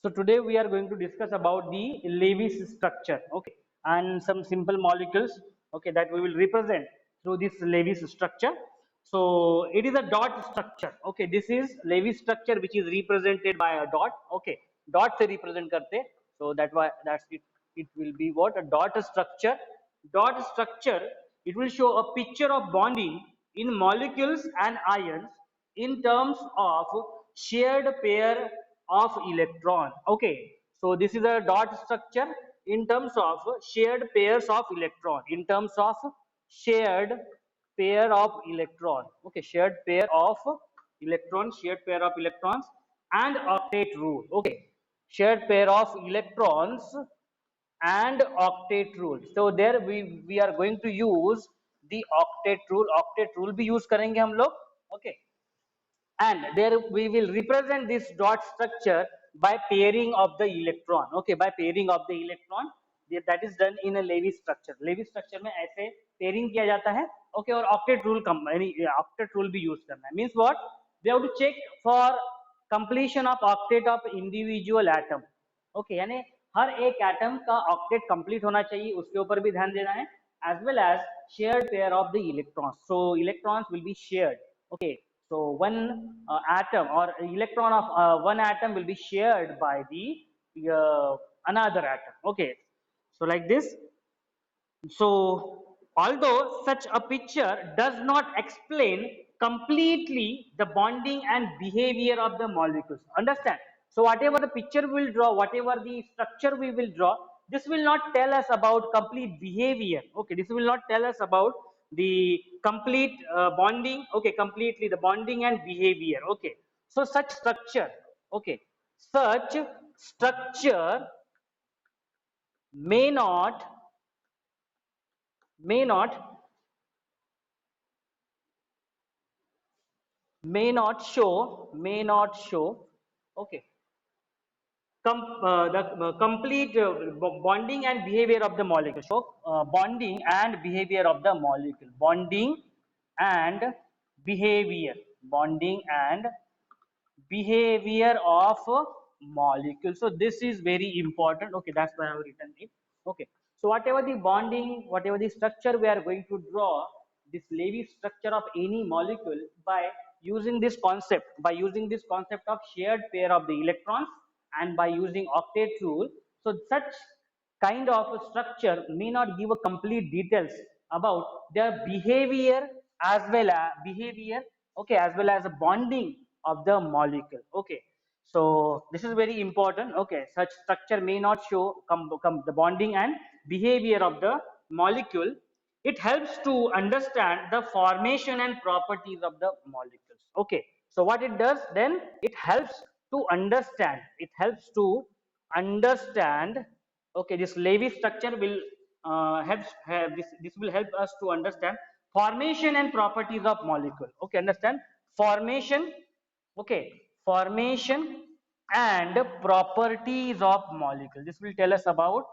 So today we are going to discuss about the Lewis structure, okay, and some simple molecules, okay, that we will represent through this Lewis structure. So it is a dot structure, okay. This is Lewis structure which is represented by a dot, okay. Dot से represent करते, so that's it. It will be what a dot structure. Dot structure. It will show a picture of bonding in molecules and ions in terms of shared pair of electron. Okay, so this is a dot structure in terms of shared pairs of electron, in terms of shared pair of electron. Okay, shared pair of electrons, shared pair of electrons, and octet rule. Okay, shared pair of electrons and octet rule. So there we are going to use the octet rule. Octet rule भी use करेंगे हम लोग. Okay, and there we will represent this dot structure by pairing of the electron. Okay, by pairing of the electron, that is done in a Lewis structure. Lewis structure में ऐसे pairing किया जाता है. Okay, और octet rule octet rule भी use करना है. Means what? We have to check for completion of octet of individual atom. Okay, यानी हर एक एटम का ऑक्टेट कंप्लीट होना चाहिए, उसके ऊपर भी ध्यान देना है, as well as shared pair of the electrons. So electrons will be shared. Okay, so one atom or electron of one atom will be shared by the another atom. Okay, so like this. So although such a picture does not explain completely the bonding and behavior of the molecules. Understand? So whatever the picture we will draw, whatever the structure we will draw, this will not tell us about complete behavior. Okay, this will not tell us about the complete bonding. Okay, completely the bonding and behavior. Okay, so such structure. Okay, such structure may not may not may not show okay the complete bonding and behavior of the molecule. So bonding and behavior of the molecule, and behavior bonding and behavior of molecule. So this is very important. Okay, that's why I have written it. Okay, so whatever the bonding, whatever the structure we are going to draw, this Lewis structure of any molecule by using this concept, of shared pair of the electrons, and by using octet rule. So such kind of a structure may not give a complete details about their behavior, okay, as well as a bonding of the molecule. Okay, so this is very important. Okay, such structure may not show the bonding and behavior of the molecule. It helps to understand the formation and properties of the molecules. Okay, so what it does then, it helps to understand, okay, this Lewis structure will this will help us to understand formation and properties of molecule. Okay, understand formation. Okay, formation and properties of molecule. This will tell us about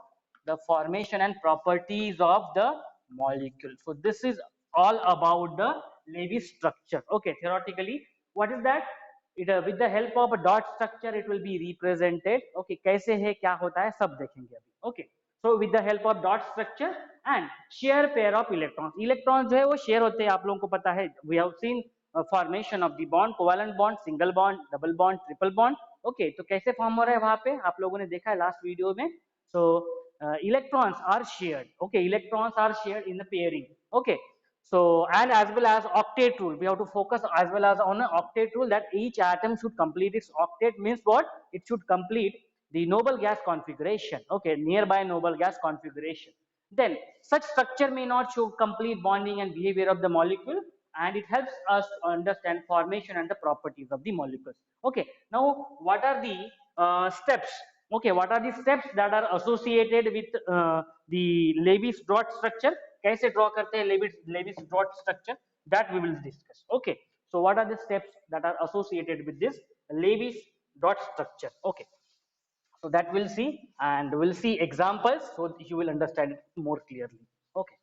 the formation and properties of the molecule. So this is all about the Lewis structure. Okay, theoretically, what is that? It with the help of a dot structure it will be represented. Okay, कैसे है क्या होता है सब देखेंगे अभी. Okay, so with the help of dot structure and share pair of electrons. Electrons जो है वो share होते हैं, आप लोगों को पता है. We have seen formation of the bond, covalent bond, single bond, double bond, triple bond. Okay, तो कैसे फॉर्म हो रहा है वहां पे आप लोगों ने देखा है लास्ट वीडियो में. So electrons are shared. Okay, electrons are shared in the pairing. Okay, so and as well as octet rule, we have to focus as well as on an octet rule, that each atom should complete its octet. Means what? It should complete the noble gas configuration. Okay, nearby noble gas configuration. Then such structure may not show complete bonding and behavior of the molecule, and it helps us to understand formation and the properties of the molecules. Okay, now what are the steps? Okay, what are the steps that are associated with the Lewis dot structure? कैसे draw करते हैं Lewis dot structure? That we will discuss. Okay, so what are the steps that are associated with this Lewis dot structure? Okay, so that we'll see, and we'll see examples so that you will understand it more clearly. Okay,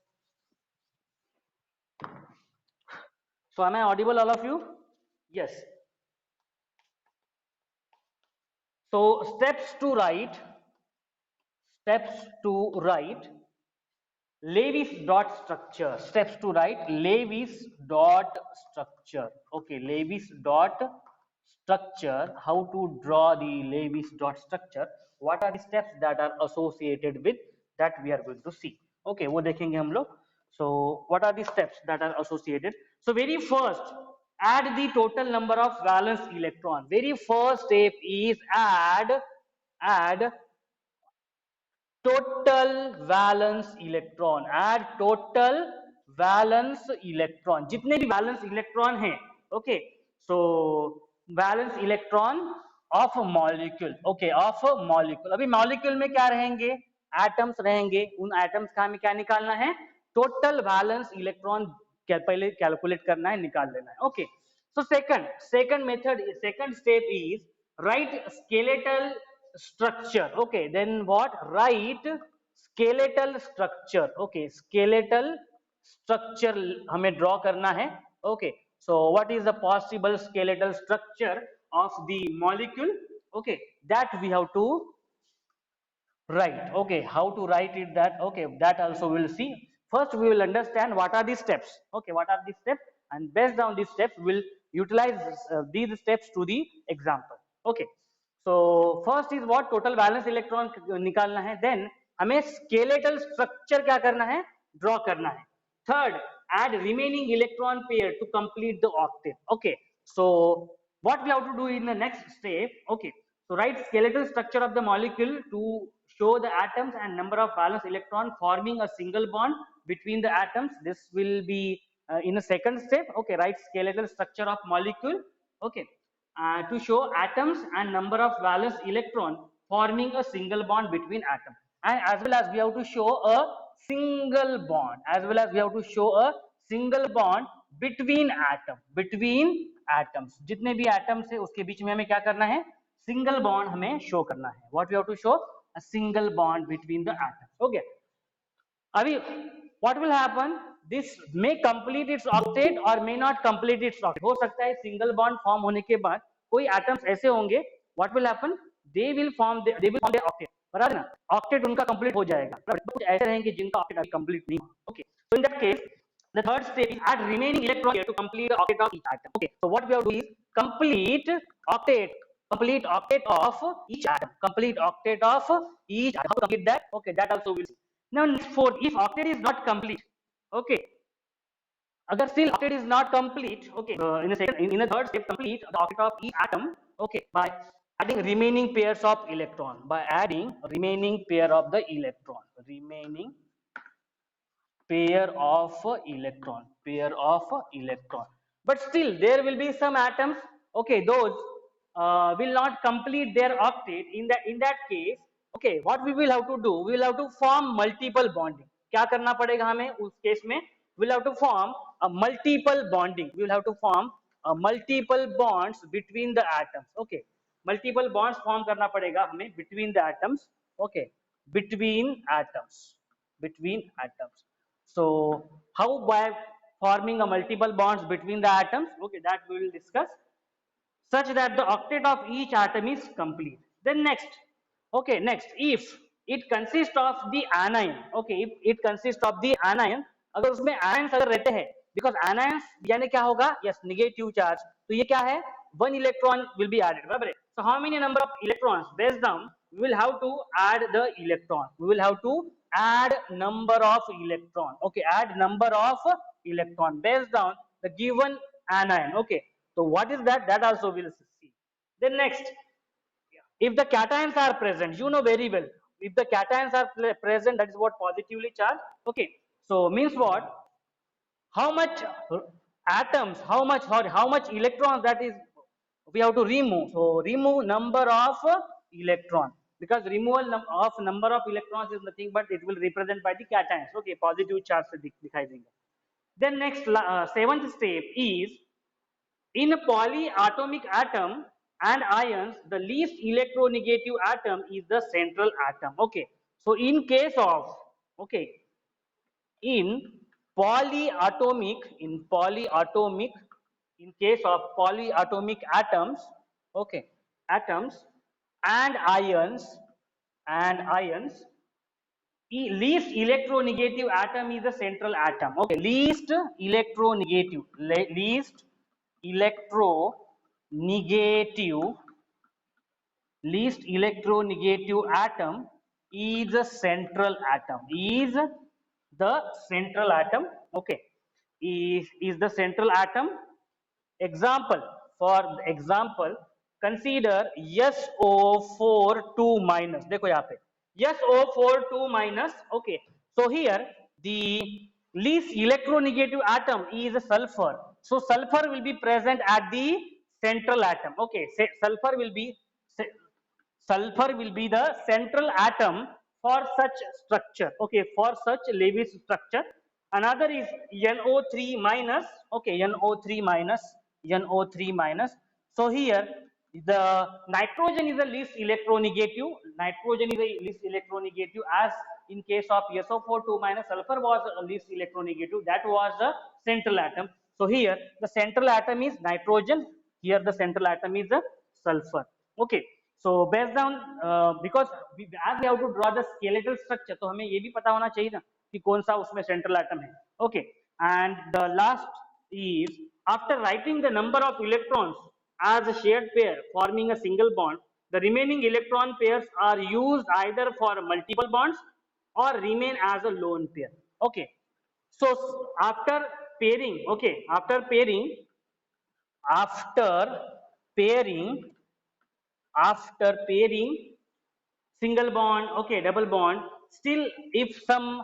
so am I audible, all of you? Yes. So steps to write Levis dot structure. Steps to write Levis dot structure. Okay, Levis dot structure. How to draw the Levis dot structure? What are the steps that are associated with that we are going to see? Okay, वो देखेंगे हम लोग. So what are the steps that are associated? So very first, add the total number of valence electron. Very first step is add total valence electron. Add total valence electron, जितने भी valence electron हैं. Okay, so valence electron of a molecule. Okay, of a molecule. अभी molecule में क्या रहेंगे? Atoms रहेंगे. उन atoms का हमें क्या निकालना है? Total valence electron पहले calculate करना है, निकाल लेना है. Okay, so second step is write skeletal structure. Okay, then what? Write skeletal structure. Okay, skeletal structure हमें draw करना है. Okay, so what is the possible skeletal structure of the molecule? Okay, that we have to write. Okay, how to write it, that? Okay, that also we'll see. First we will understand what are the steps. Okay, what are the steps, and based on these steps we'll utilize these steps to the example. Okay, so first is what? Total valence electron निकालना है. Then हमें skeletal structure क्या करना है? Draw करना है. Third, add remaining electron pair to complete the octet. Okay, so what we have to do in the next step? Okay, so write skeletal structure of the molecule to show the atoms and number of valence electron forming a single bond between the atoms. This will be in a second step. Okay, write skeletal structure of molecule. Okay, to show atoms and number of valence electron forming a single bond between atoms, and as well as we have to show a single bond, as well as we have to show a single bond between atoms. जितने भी atoms है उसके बीच में हमें क्या करना है? Single bond हमें show करना है. What we have to show? A single bond between the atoms. Okay, अभी what will happen? This may complete its octet or may not complete its octet. हो सकता है single bond form होने के बाद कोई atoms ऐसे होंगे, what will happen? They will form the octet. बराबर ना? Octet उनका complete हो जाएगा. कुछ ऐसे रहेंगे जिनका octet अभी complete नहीं. Okay, so in that case, the third step is add remaining electron here to complete the octet of each atom. Okay, so what we have to do is complete octet of each atom. Complete octet of each atom. How to complete that? Okay, that also we'll see. Now next fourth, if octet is not complete, okay, agar still octet is not complete, okay, in the third step, complete the octet of each atom, okay, by adding remaining pairs of electron, by adding remaining pair of the electron, remaining pair of electron. But still there will be some atoms, okay, those will not complete their octet. In that case, okay, what we will have to do? We will have to form multiple bonding. क्या करना पड़ेगा हमें उस case में? We will have to form a multiple bonding. We will have to form a multiple bonds between the atoms. Okay, multiple bonds form करना पड़ेगा हमें between the atoms. Okay, between atoms. So how by forming a multiple bonds between the atoms? Okay, that we will discuss, such that the octet of each atom is complete. Then next, okay, next, if it consists of the anion, okay, if it consists of the anion, अगर उसमें ions अगर रहते हैं, because anions यानी क्या होगा? Yes, negative charge. तो ये क्या है? One electron will be added. बराबर है? So how many number of electrons? Based on, we will have to add the electron. We will have to add number of electron. Okay, add number of electron based on the given anion. Okay, so what is that? That also we'll see. Then next, if the cations are present, you know very well, if the cations are present, that is what? Positively charged. Okay, so means what? How much atoms, how much electrons, that is we have to remove. So remove number of electron, because removal of number of electrons is nothing but it will represent by the cations. Okay, positive charge से दिखाई देंगे. Then next, seventh step is, in a polyatomic atom and ions, the least electronegative atom is the central atom. Okay, so in case of, okay, in polyatomic, in case of polyatomic atoms, okay, atoms, and ions. Least electronegative atom is the central atom. Okay, least electronegative electronegative least electronegative atom is the central atom. Is the central atom. Okay, is the central atom. Example, for example, consider SO4 2 minus. देखो यहाँ पे SO4 2 minus. Okay, so here the least electronegative atom is sulfur. So sulfur will be present at the central atom. Okay, sulfur will be the central atom for such structure. Okay, for such Lewis structure. Another is NO3 minus. Okay, NO3 minus. NO3 minus. So here the nitrogen is the least electronegative. Nitrogen is the least electronegative, as in case of SO4 2 minus, sulfur was least electronegative. That was the central atom. So here the central atom is nitrogen. Here the central atom is the sulfur. Okay. So based on because as we have to draw the skeletal structure, तो हमें ये भी पता होना चाहिए ना कि कौन सा उसमें central atom है. Okay, and the last is, after writing the number of electrons as a shared pair forming a single bond, the remaining electron pairs are used either for multiple bonds or remain as a lone pair. Okay, so after pairing, okay, after pairing after pairing single bond, okay, double bond, still if some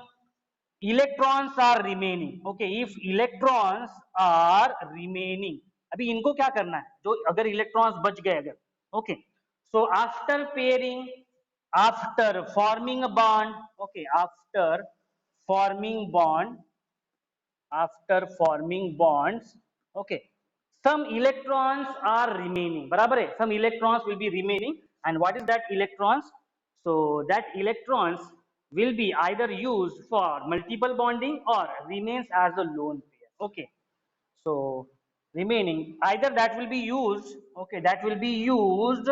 electrons are remaining, okay, if electrons are remaining, अभी इनको क्या करना है, जो अगर electrons बच गए अगर, okay, so after pairing, after forming a bond, okay, forming bond after forming bonds, okay, some electrons are remaining, बराबर है, some electrons will be remaining. And what is that electrons? So that electrons will be either used for multiple bonding or remains as a lone pair. Okay, so remaining, either that will be used, okay, that will be used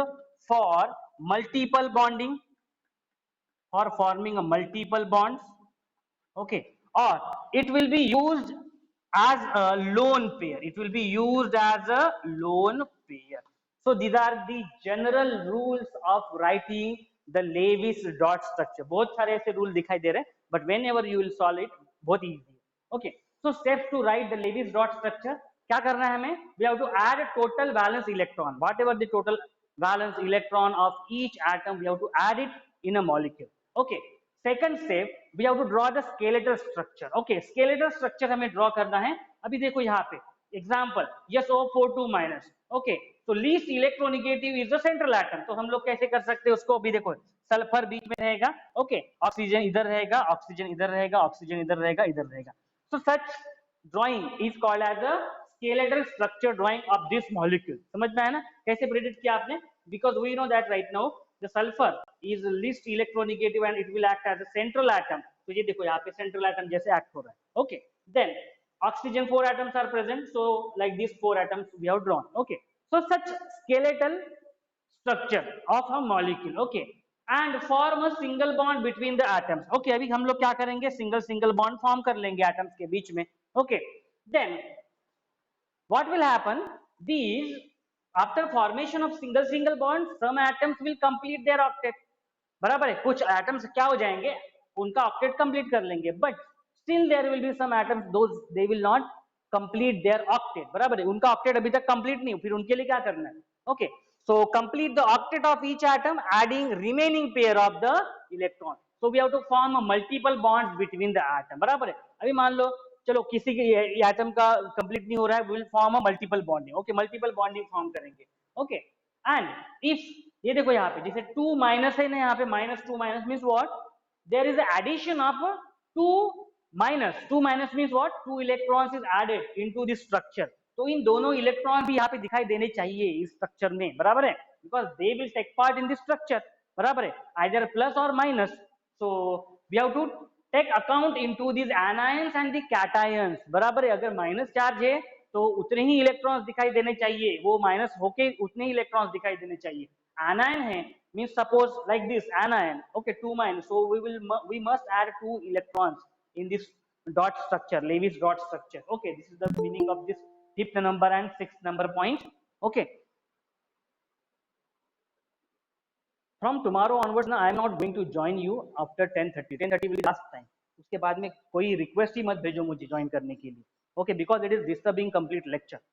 for multiple bonding, for forming a multiple bonds, okay, or it will be used as a lone pair, it will be used as a lone pair. So these are the general rules of writing the Lewis dot structure. बहुत सारे ऐसे rule दिखाई दे रहे हैं, but whenever you will solve it, बहुत easy है. Okay, so steps to write the Lewis dot structure. क्या करना है हमें? We have to add a total valence electron, whatever the total valence electron of each atom, we have to add it in a molecule. Okay, second step, we have to draw the skeletal structure. Okay, skeletal structure हमें draw करना है. अभी देखो यहाँ पे example SO4 2 minus. Okay, so least electronegative is the central atom. तो हम लोग कैसे कर सकते हैं उसको? अभी देखो सल्फर बीच में रहेगा, okay, ऑक्सीजन इधर रहेगा, ऑक्सीजन इधर रहेगा, ऑक्सीजन इधर रहेगा, इधर रहेगा. So such drawing is called as a skeletal structure drawing of this molecule. समझ में आया ना कैसे प्रेडिक्ट किया आपने? Because we know that right now the sulfur is least electronegative and it will act as a central atom. तो ये देखो यहाँ पे central atom जैसे act हो रहा है. Okay, then oxygen 4 atoms are present, so like these 4 atoms we have drawn. Okay, so such skeletal structure of a molecule, okay, and form a single bond between the atoms. Okay, अभी हम लोग क्या करेंगे? single bond form कर लेंगे atoms के बीच में. Okay, then what will happen? These, after formation of single bond, some atoms will complete their octet. बराबर है, कुछ atoms क्या हो जाएंगे, उनका octet complete कर लेंगे, but still there will be some atoms, those they will not complete their octet. बराबर है, उनका octet अभी तक complete नहीं, फिर उनके लिए क्या करना है? Okay, so complete the octet of each atom, adding remaining pair of the electron. So we have to form a multiple bonds between the atom. बराबर है. अभी मान लो चलो किसी के एटम का कंप्लीट नहीं हो रहा है, will form a multiple bonding. Okay, multiple bonding form करेंगे. ओके, एंड इफ ये देखो यहाँ पे जैसे 2 माइनस है ना, यहाँ पे -2 minus means what? There is addition of 2 minus. 2 minus means what? 2 electrons is added into this structure. तो इन दोनों इलेक्ट्रॉन भी यहाँ पे दिखाई देने चाहिए इस स्ट्रक्चर में, बराबर है, because they will take part in this structure, बराबर है, आइदर प्लस और minus. So we have to take account into this anions and the cations, बराबर है. अगर माइनस चार्ज है तो उतने ही इलेक्ट्रॉन्स दिखाई देने चाहिए, वो माइनस होके उतने ही इलेक्ट्रॉन्स दिखाई देने चाहिए। एनायन है means suppose like this anion, okay, 2 minus, so we must add 2 electrons in this dot structure, Lewis dot structure. Okay, this is the meaning of this fifth number and sixth number point. Okay, from tomorrow onwards now I am not going to join you after 10:30. 10:30 will be last time. उसके बाद में कोई request ही मत भेजो मुझे join करने के लिए, okay, because it is disturbing complete lecture.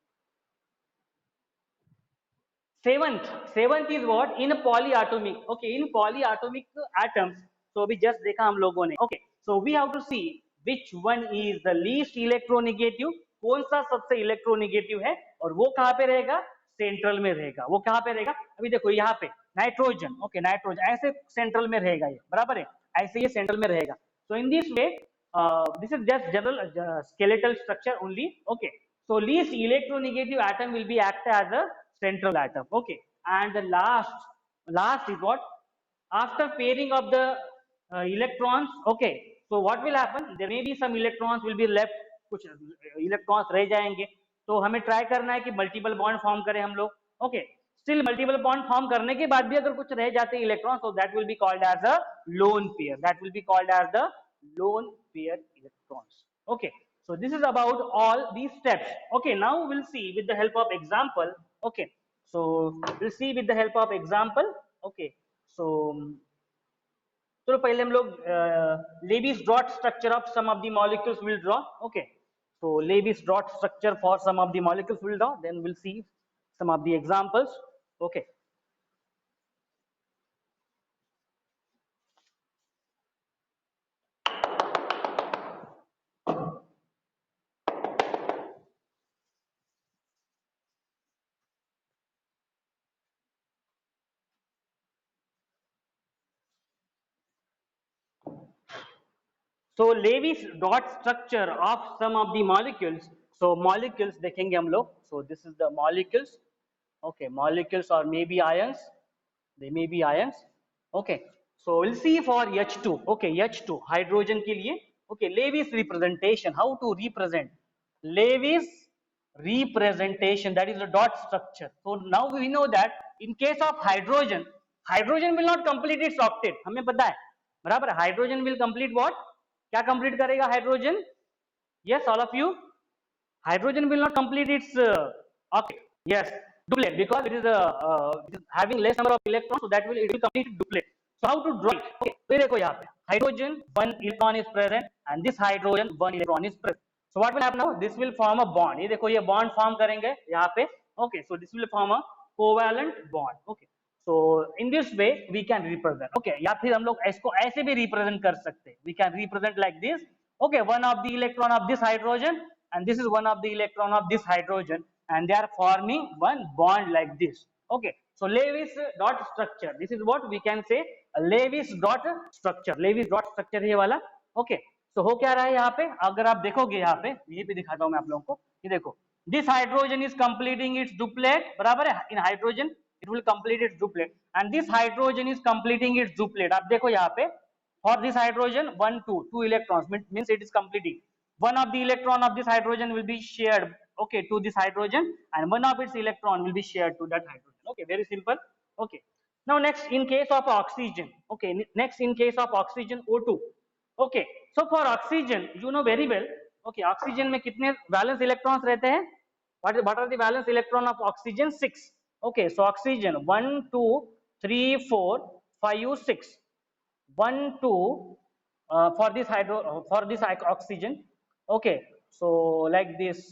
Seventh is what? In polyatomic. Okay, in polyatomic atoms. So अभी just देखा हम लोगों ने. Okay, so we have to see which one is the least electronegative. कौन सा सबसे इलेक्ट्रोनेगेटिव है और वो कहाँ पे रहेगा? सेंट्रल में रहेगा. वो कहाँ पे रहेगा? अभी देखो यहाँ पे नाइट्रोजन. ओके, नाइट्रोजन ऐसे सेंट्रल में रहेगा ये, बराबर है, ऐसे ये सेंट्रल में रहेगा. So in this way, this is just general skeletal structure only. Okay, so least electronegative atom will be act as a central atom. Okay, and the last is what? After pairing of the electrons, okay, so what will happen? There may be some electrons will be left, कुछ electrons रह जाएंगे. तो हमें try करना है कि multiple bond form करें हम लोग. Okay, still multiple bond form करने के बाद भी अगर कुछ रह जाते हैं electron, so that will be called as a lone pair. That will be called as the lone pair electrons. Okay, so this is about all these steps. Okay, now we'll see with the help of example. Okay, so we'll see with the help of example. Okay, so चलो पहले हम लोग Lewis dot structure of some of the molecules will draw. Okay, so Lewis dot structure for some of the molecules will draw, then we'll see some of the examples. Okay, so Lewis dot structure of some of the molecules. So molecules देखेंगे हम लोग. So this is the molecules. Okay, molecules or maybe ions. They may be ions. Okay, so we'll see for H2. Okay, H2 hydrogen के लिए. Okay, Lewis representation. How to represent? Lewis representation, that is the dot structure. So now we know that in case of hydrogen, hydrogen will not complete its octet. हमें पता है, बराबर. Hydrogen will complete what? क्या complete करेगा hydrogen? Yes, all of you. Hydrogen will not complete its octet. Yes, duplet, because it is having less number of electrons, so that it will complete duplet. So how to draw it? Okay, तो देखो यहाँ पे hydrogen one electron is present and this hydrogen one electron is present. So what will happen now? This will form a bond. ये देखो ये bond form करेंगे यहाँ पे. Okay, so this will form a covalent bond. Okay, so in this way we can represent. Okay, या फिर हम लोग इसको ऐसे भी represent कर सकते हैं. We can represent like this. Okay, one of the electron of this hydrogen and this is one of the electron of this hydrogen and they are forming one bond like this. Okay, so Lewis dot structure, this is what we can say a Lewis dot structure. Lewis dot structure ये वाला. Okay, so हो क्या रहा है यहाँ पे? अगर आप देखोगे यहाँ पे, ये भी दिखाता हूँ मैं आप लोगों को. ये देखो, this hydrogen is completing its duplet, बराबर है. In hydrogen it will complete its duplet and this hydrogen is completing its duplet. आप देखो यहाँ पे, for this hydrogen 1 2 electrons means it is completing. One of the electron of this hydrogen will be shared, okay, to this hydrogen and one of its electron will be shared to that hydrogen. Okay, very simple. Okay, now next in case of oxygen. Okay, next in case of oxygen O2. Okay, so for oxygen you know very well. Okay, oxygen में कितने valence electrons रहते हैं? What are the valence electron of oxygen? 6. Okay, so oxygen 1 2 3 4 5 6. 1 2 for this oxygen. Okay, so like this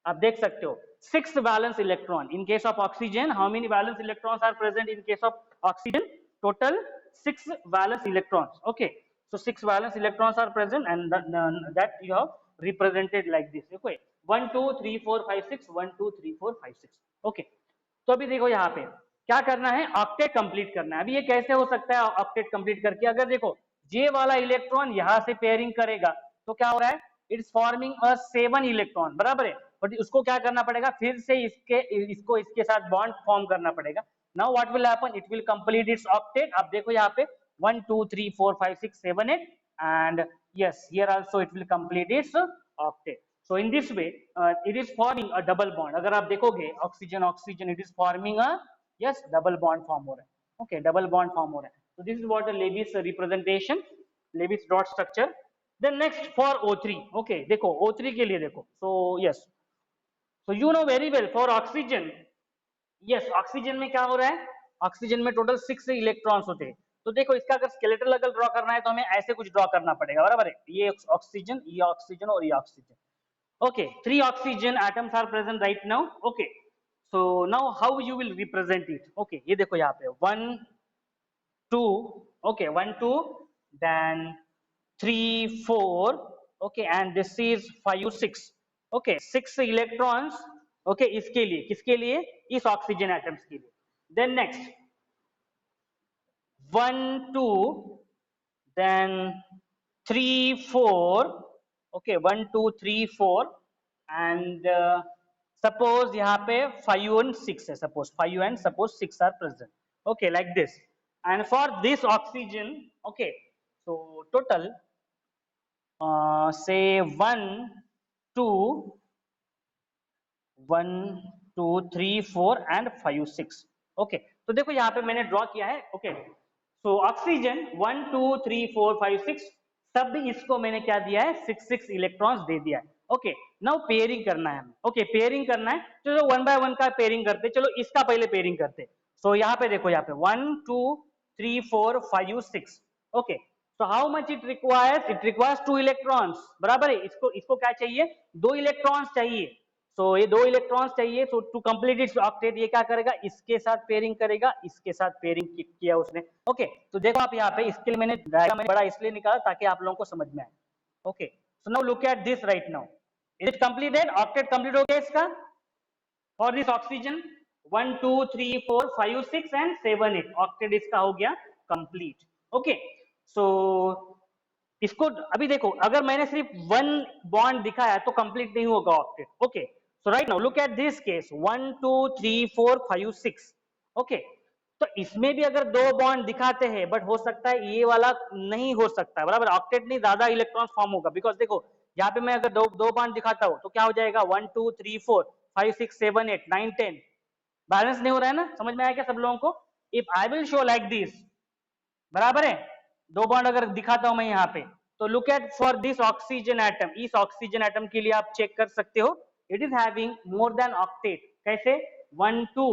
आप देख सकते हो 6 valence electron. In case of oxygen, how many valence electrons are present in case of oxygen? Total 6 valence electrons. Okay, so 6 valence electrons are present and that you have represented like this. Okay, 1 2 3 4 5 6 1 2 3 4 5 6. Okay, तो अभी देखो यहाँ पे क्या करना है, octet complete करना है. अभी ये कैसे हो सकता है ऑक्टेट कंप्लीट करके? अगर देखो जे वाला इलेक्ट्रॉन यहाँ से पेयरिंग करेगा तो क्या हो रहा है, इट्स फॉर्मिंग अ 7 इलेक्ट्रॉन, बराबर है. बट उसको क्या करना पड़ेगा, फिर से इसको इसके साथ बॉन्ड फॉर्म करना पड़ेगा. Now what will happen, it will complete its octet. आप देखो यहाँ पे 1 2 3 4 5 6 7 8 and yes here also it will complete its octet. So in this way, it is forming a double bond. अगर आप देखोगे oxygen oxygen, it is forming a yes double bond form हो रहा है. Okay, double bond form हो रहा है. So this is what the Lewis representation, Lewis dot structure. Then next for O3. Okay, देखो O3 के लिए देखो. So yes, so you know very well for oxygen. Yes, oxygen में क्या हो रहा है? ऑक्सीजन में टोटल 6 इलेक्ट्रॉन्स होते हैं. तो देखो इसका अगर स्केलेटल अगर ड्रॉ करना है तो हमें ऐसे कुछ ड्रॉ करना पड़ेगा, बराबर है. ये ऑक्सीजन और ये oxygen. Okay, 3 oxygen atoms are present right now. Okay, so now how you will represent it? Okay, ये देखो यहाँ पे 1 2. Okay, 1 2, then 3 4. Okay, and this is 5 6. Okay, 6 electrons. Okay, इसके लिए किसके लिए? इस ऑक्सीजन एटम्स के लिए. Then next 1 2, then 3 4. Okay, 1 2 3 4, and suppose यहाँ पे 5 and 6 है. Suppose 5 and suppose 6 are present. Okay, like this. And for this oxygen, okay, so total say 1 2 1 2 3 4 and 5 6. Okay, तो देखो यहाँ पे मैंने ड्रॉ किया है. Okay, so oxygen 1 2 3 4 5 6 सब इसको मैंने क्या दिया है? 6 6 इलेक्ट्रॉन्स दे दिया है. ओके, नाउ पेयरिंग करना है हमें. ओके, पेयरिंग करना है. चलो वन बाय वन का पेयरिंग करते. चलो इसका पहले पेयरिंग करते. सो यहाँ पे देखो, यहाँ पे 1 2 3 4 5 6. Okay, so how much it requires? It requires 2 electrons. बराबर है. इसको क्या चाहिए? 2 इलेक्ट्रॉन्स चाहिए. सो ये 2 इलेक्ट्रॉन्स चाहिए. सो टू कंप्लीट इट्स ऑक्टेट ये क्या करेगा? इसके साथ पेयरिंग करेगा, इसके साथ पेयरिंग किया उसने. ओके, तो देखो आप यहाँ पे इसके लिए मैंने डायग्राम बड़ा इसलिए निकाला ताकि आप लोगों को समझ में आए. Okay, so now look at this right now. Is it completed? Octet complete हो गया इसका for this oxygen. 1 2 3 4 5 6 and 7 8. Octet इसका हो गया कंप्लीट. ओके, सो इसको अभी देखो, अगर मैंने सिर्फ 1 बॉन्ड दिखाया तो कंप्लीट नहीं होगा octet. Okay, so right now look at this case 1 2 3 4 5 6. Okay, तो इसमें भी अगर 2 बॉन्ड दिखाते हैं, बट हो सकता है ये वाला नहीं हो सकता है, बराबर. ऑक्टेट नहीं, ज्यादा इलेक्ट्रॉन फॉर्म होगा. बिकॉज देखो यहाँ पे मैं अगर दो बॉन्ड दिखाता हूँ तो क्या हो जाएगा? 1 2 3 4 5 6 7 8 9 10. बैलेंस नहीं हो रहा है ना? समझ में आया क्या सब लोगों को? If I will show like this, बराबर है, 2 बॉन्ड अगर दिखाता हूं मैं यहाँ पे, तो look at for this oxygen atom. इस ऑक्सीजन एटम के लिए आप चेक कर सकते हो. It is having more than octet. कैसे? 1 2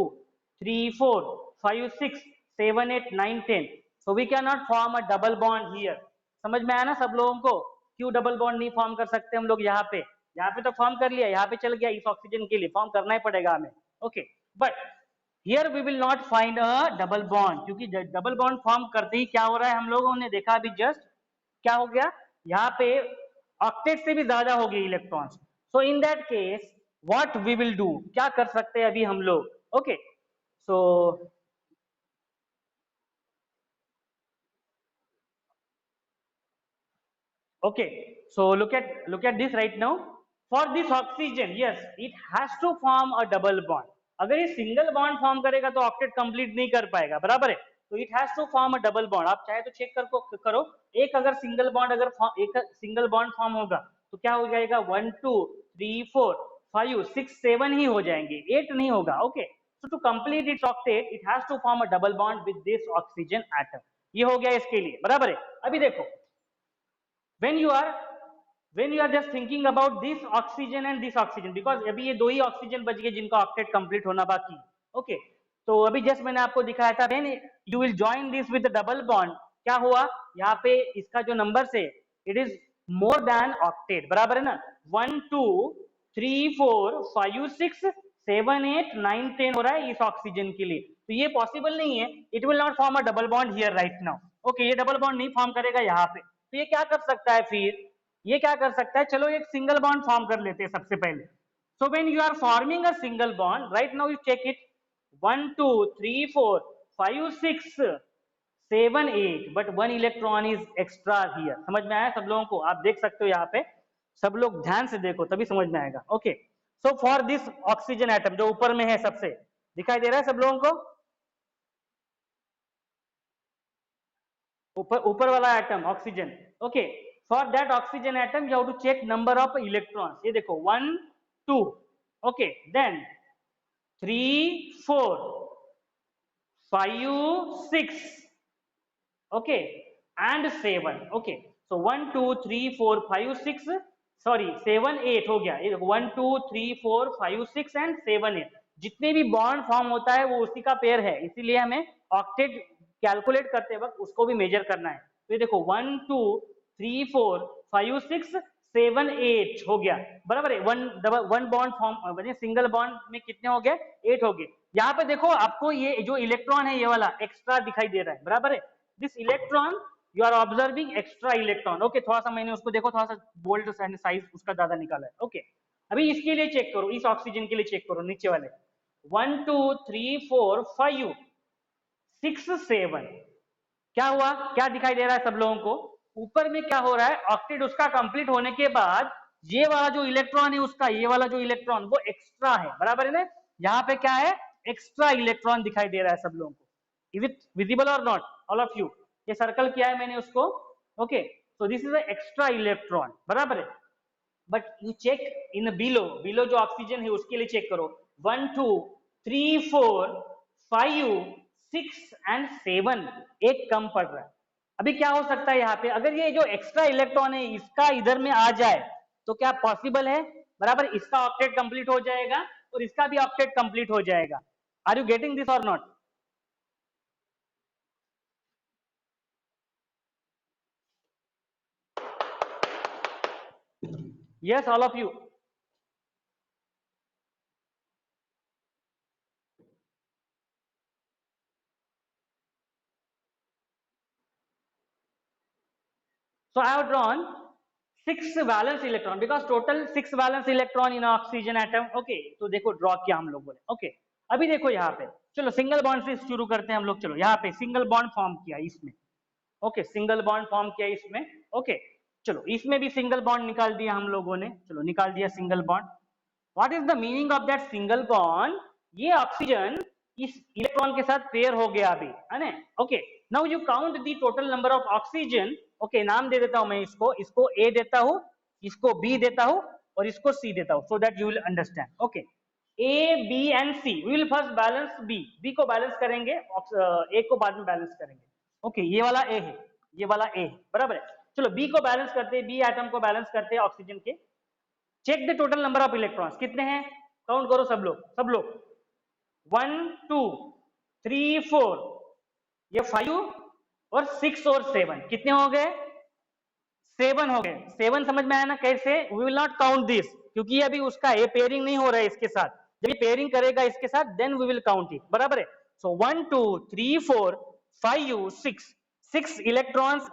3 4 5 6 7 8 9 10. So we can not form a double bond here. समझ में आया ना सब लोगों को? क्यों डबल बॉन्ड नहीं फॉर्म कर सकते हम लोग यहाँ पे? यहाँ पे तो फॉर्म कर लिया, यहाँ पे चल गया. इस ऑक्सीजन के लिए फॉर्म करना ही पड़ेगा हमें. Okay, but here we will not find a double bond, क्योंकि डबल बॉन्ड फॉर्म करते ही क्या हो रहा है, हम लोगों ने देखा अभी जस्ट क्या हो गया यहाँ पे, ऑक्टेट से भी ज्यादा हो गए electrons. So in that case what we will do, क्या कर सकते हैं अभी हम लोग? Okay, so okay, so look at this right now. For this oxygen, yes, it has to form a double bond. अगर ये सिंगल बॉन्ड फॉर्म करेगा तो ऑक्टेट कंप्लीट नहीं कर पाएगा, बराबर है. तो it has to form a double bond. आप चाहे तो चेक करो. एक अगर सिंगल बॉन्ड एक सिंगल बॉन्ड फॉर्म होगा तो क्या हो जाएगा? 1 2 3 4 5 6 7 ही हो जाएंगे, 8 नहीं होगा. Okay, so to complete its octet it has to form a double bond with this oxygen atom. ये हो गया इसके लिए, बराबर है. अभी देखो, when you are just thinking about this oxygen and this oxygen, because अभी ये 2 ही ऑक्सीजन बच गए जिनका ऑक्टेट कंप्लीट होना बाकी. ओके, तो अभी जस्ट मैंने आपको दिखाया था, when you will join this with the double bond, क्या हुआ यहाँ पे? इसका जो नंबर है it is more than octet, बराबर है ना. 1 2 3 4 5 6 7 8 9 10 हो रहा है इस ऑक्सीजन के लिए. तो ये पॉसिबल नहीं है. It will not form a double bond here right now. Okay, ये डबल बॉन्ड नहीं फॉर्म करेगा यहाँ पे. तो ये क्या कर सकता है फिर? ये क्या कर सकता है? चलो एक सिंगल बॉन्ड फॉर्म कर लेते हैं सबसे पहले. So when you are forming a single bond right now, you check it 1 2 3 4 5 6 7 8, but 1 electron is extra here. समझ में आया सब लोगों को? आप देख सकते हो यहाँ पे, सब लोग ध्यान से देखो तभी समझ में आएगा. Okay, so for this oxygen atom जो ऊपर में है सबसे, दिखाई दे रहा है सब लोगों को? ऊपर वाला atom oxygen. Okay, for that oxygen atom you have to check number of electrons. ये देखो 1 2, okay, then 3 4 5 6, okay, and 7. okay, so 1 2 3 4 5 6, sorry 7 8 हो गया. ये देखो 1 2 3 4 5 6 एंड 7 8. जितने भी बॉन्ड फॉर्म होता है वो उसी का पेयर है, इसीलिए हमें ऑक्टेट कैलकुलेट करते वक्त उसको भी मेजर करना है. तो ये देखो 1 2 3 4 5 6 7 8 हो गया, बराबर है. One bond form single bond में कितने हो गए? 8 हो गए. यहाँ पे देखो आपको ये जो इलेक्ट्रॉन है ये वाला एक्स्ट्रा दिखाई दे रहा है, बराबर है. This electron you are observing extra electron. Okay, थोड़ा सा मैंने उसको देखो, थोड़ा सा बोल्ट साइज उसका ज्यादा निकाला है. ओके, अभी इसके लिए चेक करो, इस ऑक्सीजन के लिए चेक करो, नीचे वाले 1 2 3 4 5 6 7. क्या हुआ? क्या दिखाई दे रहा है सब लोगों को? ऊपर में क्या हो रहा है? ऑक्टेट उसका कंप्लीट होने के बाद ये वाला जो इलेक्ट्रॉन है उसका, ये वाला जो इलेक्ट्रॉन वो एक्स्ट्रा है, बराबर है ना. यहाँ पे क्या है? एक्स्ट्रा इलेक्ट्रॉन दिखाई दे रहा है सब लोगों को. इज इट विजिबल और नॉट ऑल ऑफ यू? ये सर्कल किया है मैंने उसको. Okay, so this is extra electron, बराबर है. But you check in below जो ऑक्सीजन है उसके लिए चेक करो 1 2 3 4 5 6 एंड 7. एक कम पड़ रहा है. अभी क्या हो सकता है यहाँ पे? अगर ये जो एक्स्ट्रा इलेक्ट्रॉन है इसका इधर में आ जाए तो क्या पॉसिबल है? बराबर, इसका ऑक्टेट कंप्लीट हो जाएगा और इसका भी ऑक्टेट कंप्लीट हो जाएगा. आर यू गेटिंग दिस और not? Yes, all of you. So I have drawn 6 valence electron because total 6 valence electron in oxygen atom. Okay, तो देखो ड्रॉ किया हम लोगों ने. ओके, अभी देखो यहाँ पे, चलो सिंगल बॉन्ड से शुरू करते हैं हम लोग. चलो यहाँ पे सिंगल बॉन्ड फॉर्म किया इसमें. ओके, सिंगल बॉन्ड फॉर्म किया इसमें. ओके, चलो इसमें भी सिंगल बॉन्ड निकाल दिया हम लोगों ने. चलो निकाल दिया single bond. What is the meaning of that single bond? ये ऑक्सीजन इस इलेक्ट्रॉन के साथ पेयर हो गया अभी, है ना. Okay, now you count the total number of oxygen. Okay, नाम दे देता हूं मैं इसको ए देता हूं, इसको बी देता हूं और इसको सी देता हूं, so that you will understand. Okay, A B and C, we will first balance B को बैलेंस करेंगे, ए को बाद में बैलेंस करेंगे. ओके, ये वाला ए है, ये वाला ए है, बराबर है. चलो बी को बैलेंस करते हैं, बी एटम को बैलेंस करते हैं ऑक्सीजन के. Check the total number of electrons. कितने हैं? काउंट करो सब लोग 1 2 3 4, ये 5 और 6 और 7. कितने हो गए? 7 हो गए. 7 समझ में आया ना कैसे? We will not count this क्योंकि ये अभी उसका ये पेयरिंग नहीं हो रहा है इसके साथ. जब ये पेयरिंग करेगा इसके साथ then we will count it, बराबर है. सो 1 2 3 4 5 6 इलेक्ट्रॉन्स,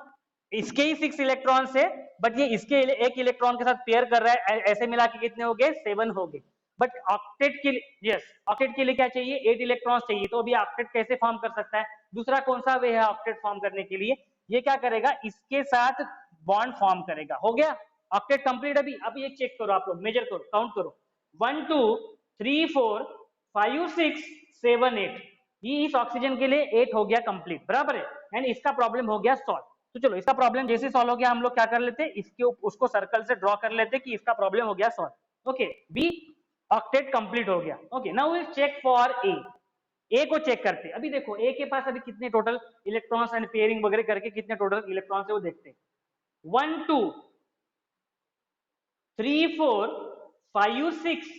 इसके ही 6 इलेक्ट्रॉन्स है बट ये इसके एक इलेक्ट्रॉन के साथ पेयर कर रहा है. ऐसे मिला के कितने हो गए? 7 हो गए. बट ऑक्टेट के लिए, यस, ऑक्टेट के लिए क्या चाहिए? 8 इलेक्ट्रॉन्स चाहिए. तो अभी ऑक्टेट कैसे फॉर्म कर सकता है? दूसरा कौन सा वे है ऑक्टेट फॉर्म करने के लिए? ये क्या करेगा? इसके साथ बॉन्ड फॉर्म करेगा. हो गया ऑक्टेट कंप्लीट. अभी ये चेक करो आप लोग, मेजर करो, काउंट करो 1 2 3 4 5 6 7 8. ये इस ऑक्सीजन के लिए 8 हो गया कंप्लीट, बराबर है. एंड इसका प्रॉब्लम हो गया सॉल्व. तो चलो इसका प्रॉब्लम जैसे सॉल्व हो गया हम लोग क्या कर लेते, इसके उसको सर्कल से ड्रॉ कर लेते कि इसका प्रॉब्लम हो गया solve. Okay, B octet complete हो गया. Okay, now will check for A को चेक करते. अभी देखो ए के पास अभी कितने टोटल इलेक्ट्रॉन्स एंड पेयरिंग वगैरह करके कितने टोटल इलेक्ट्रॉन्स है वो देखते हैं. 1 2 3 4 5 6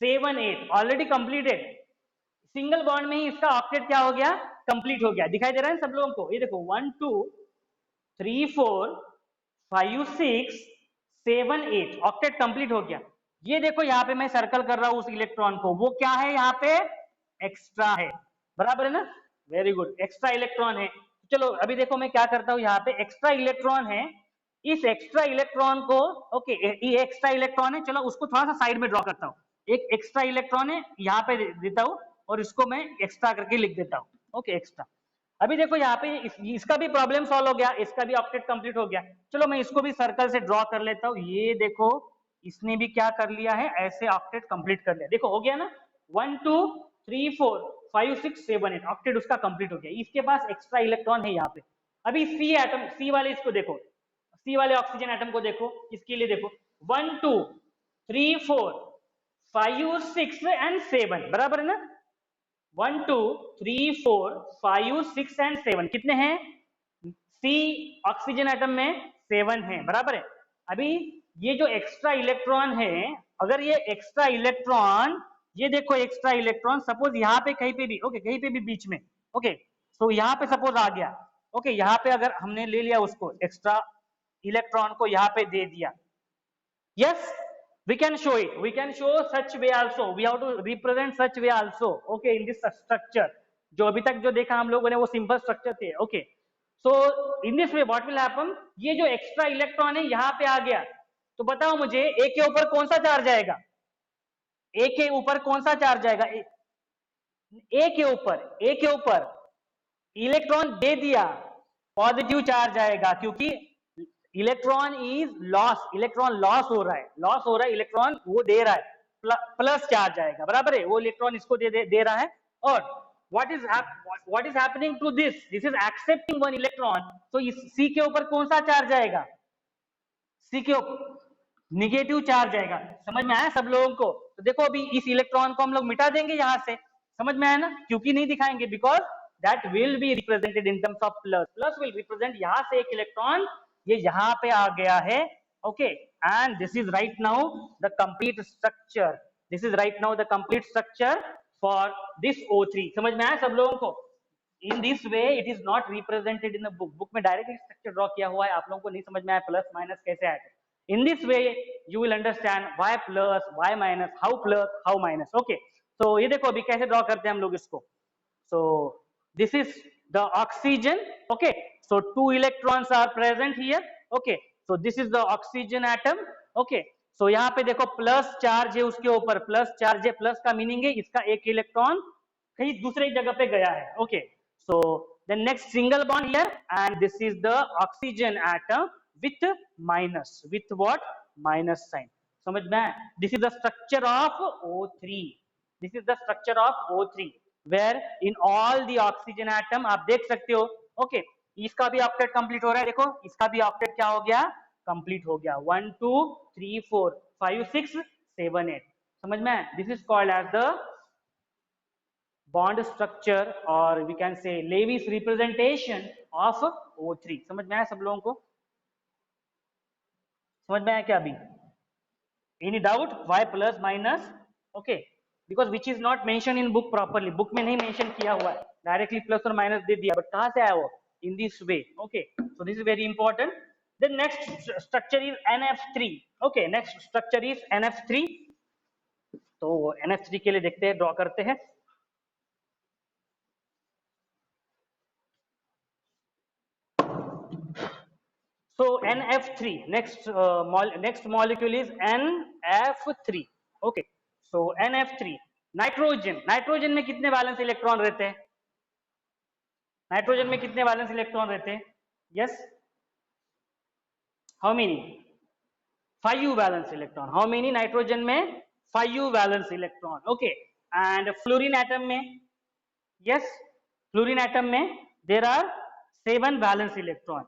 7 8 ऑलरेडी कंप्लीटेड. सिंगल बॉन्ड में ही इसका ऑक्टेट क्या हो गया? कंप्लीट हो गया. दिखाई दे रहा है सब लोगों को? ये देखो 1 2 3 4 5 6 7 8 ऑक्टेट कंप्लीट हो गया. ये देखो यहाँ पे मैं सर्कल कर रहा हूं उस इलेक्ट्रॉन को, वो क्या है यहाँ पे? एक्स्ट्रा है, बराबर है ना. वेरी गुड, एक्स्ट्रा इलेक्ट्रॉन है. चलो अभी देखो मैं क्या करता हूँ, यहाँ पे एक्स्ट्रा इलेक्ट्रॉन है. इस एक्स्ट्रा इलेक्ट्रॉन को, ओके, ये एक्स्ट्रा इलेक्ट्रॉन है, चलो उसको थोड़ा सा साइड में ड्रॉ करता हूँ. एक एक्स्ट्रा इलेक्ट्रॉन है यहाँ पे देता हूँ और इसको मैं एक्स्ट्रा करके लिख देता हूँ. Okay, extra. अभी देखो यहाँ पे इसका भी प्रॉब्लम सॉल्व हो गया, इसका भी ऑक्टेट कंप्लीट हो गया. चलो मैं इसको भी सर्कल से ड्रॉ कर लेता हूँ. ये देखो इसने भी क्या कर लिया है? ऐसे ऑक्टेट कंप्लीट कर लिया. देखो हो गया ना, 1 2 3 4 5 6 7 8 ऑक्टेट उसका कंप्लीट हो गया. इसके पास एक्स्ट्रा इलेक्ट्रॉन है यहाँ पे. अभी सी एटम, सी वाले इसको देखो, सी वाले ऑक्सीजन एटम को देखो, इसके लिए देखो 1 2 3 4 5 6 एंड 7, बराबर है ना? 1 2 3 4 5 6 एंड 7 कितने हैं? सी ऑक्सीजन एटम में 7 है, बराबर है। अभी ये जो एक्स्ट्रा इलेक्ट्रॉन है, अगर ये एक्स्ट्रा इलेक्ट्रॉन, ये देखो एक्स्ट्रा इलेक्ट्रॉन सपोज यहाँ पे कहीं पे भी, ओके, कहीं पे भी बीच में, ओके, तो यहाँ पे सपोज आ गया, ओके, यहाँ पे अगर हमने ले लिया उसको एक्स्ट्रा इलेक्ट्रॉन को यहाँ पे दे दिया, yes, we can show it, we can show such way also, we have to represent such way also, okay, in this structure। जो अभी तक जो देखा हम लोगों ने वो सिंपल स्ट्रक्चर थे, okay. So in this way what will happen, ये जो एक्स्ट्रा इलेक्ट्रॉन है यहाँ पे आ गया, तो बताओ मुझे ए के ऊपर कौन सा चार्ज आएगा? ए के ऊपर कौन सा चार्ज आएगा? ए के ऊपर इलेक्ट्रॉन दे दिया, पॉजिटिव चार्ज आएगा, क्योंकि electron is loss, electron loss हो रहा है, इलेक्ट्रॉन वो दे रहा है, प्लस चार्ज आएगा, बराबर है, वो इलेक्ट्रॉन इसको दे रहा है। और what is happening to this is accepting one electron, तो इस सी के ऊपर कौन सा चार्ज आएगा? सी के ऊपर निगेटिव चार्ज आएगा। समझ में आया सब लोगों को? तो देखो अभी इस इलेक्ट्रॉन को हम लोग मिटा देंगे यहाँ से, समझ में आया ना? क्योंकि नहीं दिखाएंगे, because that will be represented in terms of plus, plus will represent यहाँ से एक इलेक्ट्रॉन, ये यहाँ पे आ गया है, okay, and this is right now the complete structure, this is right now the complete structure for this O3। समझ में आया सब लोगों को? In this way it is not represented in the book, book में डायरेक्टली स्ट्रक्चर ड्रॉ किया हुआ है, आप लोगों को नहीं समझ में आया प्लस माइनस कैसे आया। In this way you will understand why plus, why minus, how plus, how minus, okay। so ये देखो अभी कैसे ड्रॉ करते हैं हम लोग इसको। so this is the oxygen, okay, so 2 electrons are present here, okay, so this is the oxygen atom, okay, so यहाँ पे देखो प्लस चार्ज है उसके ऊपर, प्लस चार्ज है, प्लस का मीनिंग है इसका एक इलेक्ट्रॉन कहीं दूसरे जगह पे गया है, okay, so the next single bond here and this is the oxygen atom with minus, with what? Minus sign। समझ में? This is the structure of O3, this is the structure of O3 where in all the oxygen atom आप देख सकते हो, okay, इसका भी octet complete हो रहा है, देखो इसका भी ऑक्टेट क्या हो गया? कंप्लीट हो गया, 1 2 3 4 5 6 7 8। समझ में? This is called as the bond structure or we can say Levy's representation of O3। समझ में आया सब लोगों को? समझ में आया क्या अभी? Any doubt? Y plus minus, okay, because which is not mention in book properly, book में नहीं मेंशन किया हुआ है, डायरेक्टली प्लस और माइनस दे दिया, बट कहां से आया वो? In this way, okay, so this is very important. Then next structure is NF3, okay, next structure is NF3। तो NF3 के लिए देखते हैं, ड्रॉ करते हैं। So NF3, next molecule is NF3, okay, so NF3 nitrogen में कितने valence electron रहते हैं? नाइट्रोजन में कितने वैलेंस इलेक्ट्रॉन रहते हैं? Yes, how many? 5 valence electron. How many? Nitrogen में 5 valence electron, okay, and fluorine atom में, यस, फ्लोरीन एटम में there are 7 valence electron,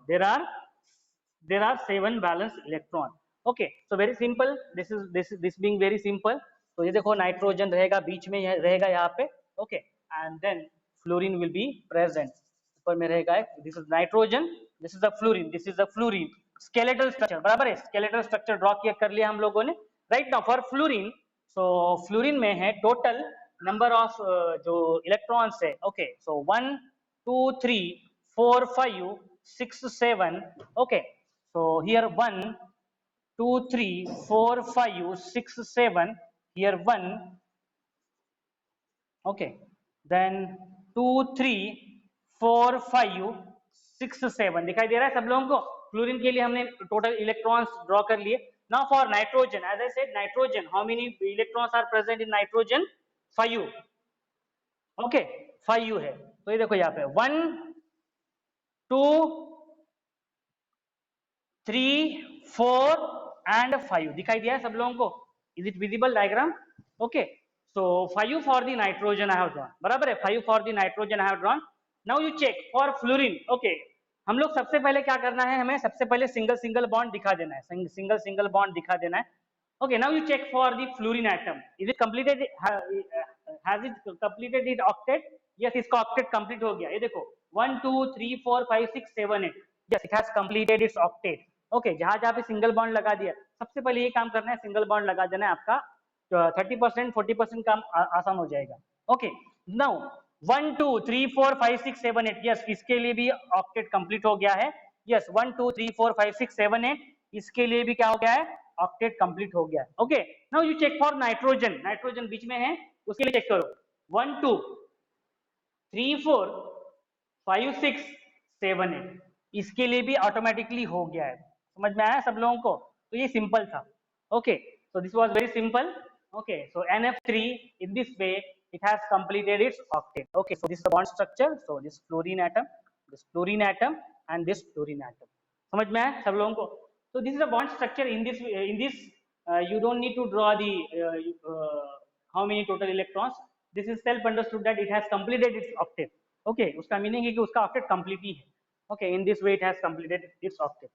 there are 7 valence electron, okay, so very simple, this being very simple। तो ये देखो nitrogen रहेगा बीच में, रहेगा यहाँ पे, okay, and then fluorine will be present, ऊपर में रहेगा, this is nitrogen, this is the fluorine, skeletal structure, बराबर है, skeletal structure ड्रॉ किया कर लिया हम लोगों ने। right now for fluorine, so fluorine में है टोटल नंबर ऑफ जो इलेक्ट्रॉन्स है, okay, so 1 2 3 4 5 6 7, okay, so here 1 2 3 4 5 6 7, here 1, okay, then 2 3 4 5 6 7 दिखाई दे रहा है सब लोगों को? फ्लोरीन के लिए हमने टोटल इलेक्ट्रॉन्स ड्रॉ कर लिए। Now for nitrogen, as I said nitrogen, how many electrons are present in nitrogen? 5, okay, 5 है। तो ये देखो यहाँ पे 1 2 3 4 एंड 5 दिखाई दिया है सब लोगों को? Is it visible diagram? Okay, so 5 for the nitrogen I have drawn, बराबर है, 5 for the nitrogen I have drawn. Now you check for fluorine, okay, हम लोग सबसे पहले क्या करना है, हमें सबसे पहले सिंगल सिंगल बॉन्ड दिखा देना है, सिंगल सिंगल बॉन्ड दिखा देना है. Okay, now you check for the fluorine atom. Is it completed? Has it completed its octet? Yes, इसका octet complete हो गया. ये देखो 1 2 3 4 5 6 7 8. Yes, it has completed its octet. Okay, जहाँ जहाँ पे सिंगल बॉन्ड लगा दिया, सबसे पहले ये काम करना है, सिंगल बॉन्ड लगा देना है, आपका 30% 40% काम आसान हो जाएगा. Okay, now 1 2 3 4 5 6 7 8. Yes, इसके लिए भी octet complete हो गया है. Yes, 1 2 3 4 5 6 7 8. इसके लिए भी क्या हो गया है, ऑक्टेट कंप्लीट हो गया. Okay, now you check for nitrogen. Nitrogen बीच में है, उसके लिए चेक करो. 1 2 3 4 5 6 7 8. इसके लिए भी ऑटोमेटिकली हो गया है. समझ में आया सब लोगों को? तो ये सिंपल था. Okay, so this was very simple. Okay, so NF3 in this way it has completed its octet. Okay, so this is the bond structure. So this fluorine atom, and this fluorine atom. समझ में आया सब लोगों को? So this is a bond structure. In this you don't need to draw the how many total electrons. This is self understood that it has completed its octet. Okay, उसका meaning है कि उसका octet complete ही है. Okay, in this way it has completed its octet.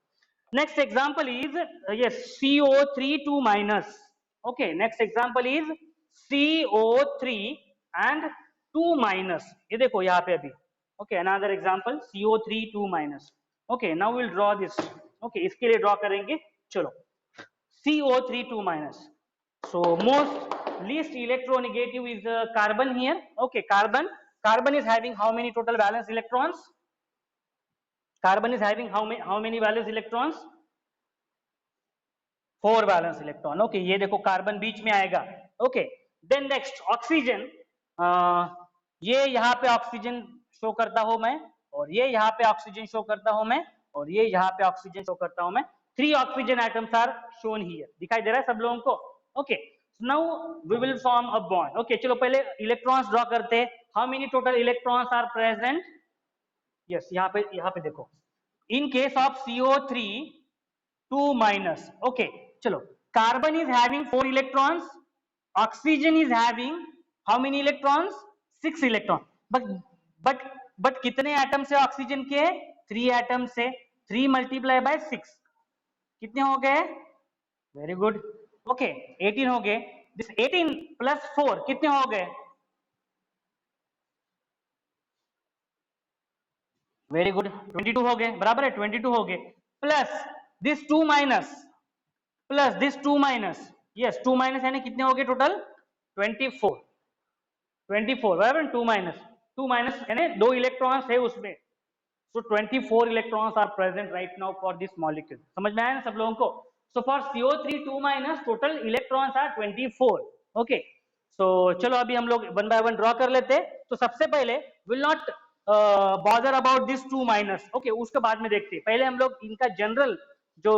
Next example is yes, CO3 2 minus. Okay, next example is CO3 and 2 minus. ये देखो यहाँ पे अभी. Okay, another example CO3 2 minus. Okay, now we'll draw this. Okay, इसके लिए draw करेंगे. चलो, CO3 2 minus. So most least electronegative is carbon here. Okay, carbon is having how many total valence electrons? Carbon is having how many valence electrons? 4 valence electron. Okay, ये देखो carbon बीच में आएगा. Okay, then next oxygen. ये यहाँ पे oxygen show करता हूं मैं, और ये यहाँ पे ऑक्सीजन शो करता हूं मैं, और ये यहाँ पे ऑक्सीजन शो करता हूं मैं. 3 oxygen atoms are shown here. दिखाई दे रहा है सब लोगों को? Okay, now we will form a bond. Okay, चलो पहले इलेक्ट्रॉन्स ड्रॉ करते हैं. How many total electrons are present? Yes, यहाँ पे देखो. In case of CO3 2 minus. Okay, चलो, carbon is having 4 electrons, oxygen is having how many electrons? 6 electron. But कितने atom से ऑक्सीजन के? 3 एटम से. 3 मल्टीप्लाई बाय 6 कितने हो गए? Very good. ओके, 18 हो गए. दिस 18 प्लस 4 कितने हो गए? वेरी गुड, 22 हो गए. बराबर है, 22 हो गए. Plus this 2 minus, plus this 2 minus. Yes, 2 minus यानी कितने हो गए टोटल? 24. 24 बराबर. 2 माइनस यानी 2 इलेक्ट्रॉन्स है उसमें. So 24 electrons are present right now for this molecule. समझ में आया ना सब लोगों को? So for CO3 2 minus total electrons are 24. Okay. So चलो अभी हम लोग one by one draw कर लेते हैं. तो सबसे पहले will not bother about this 2 minus. Okay, उसके बाद में देखते हैं. पहले हम लोग इनका जनरल जो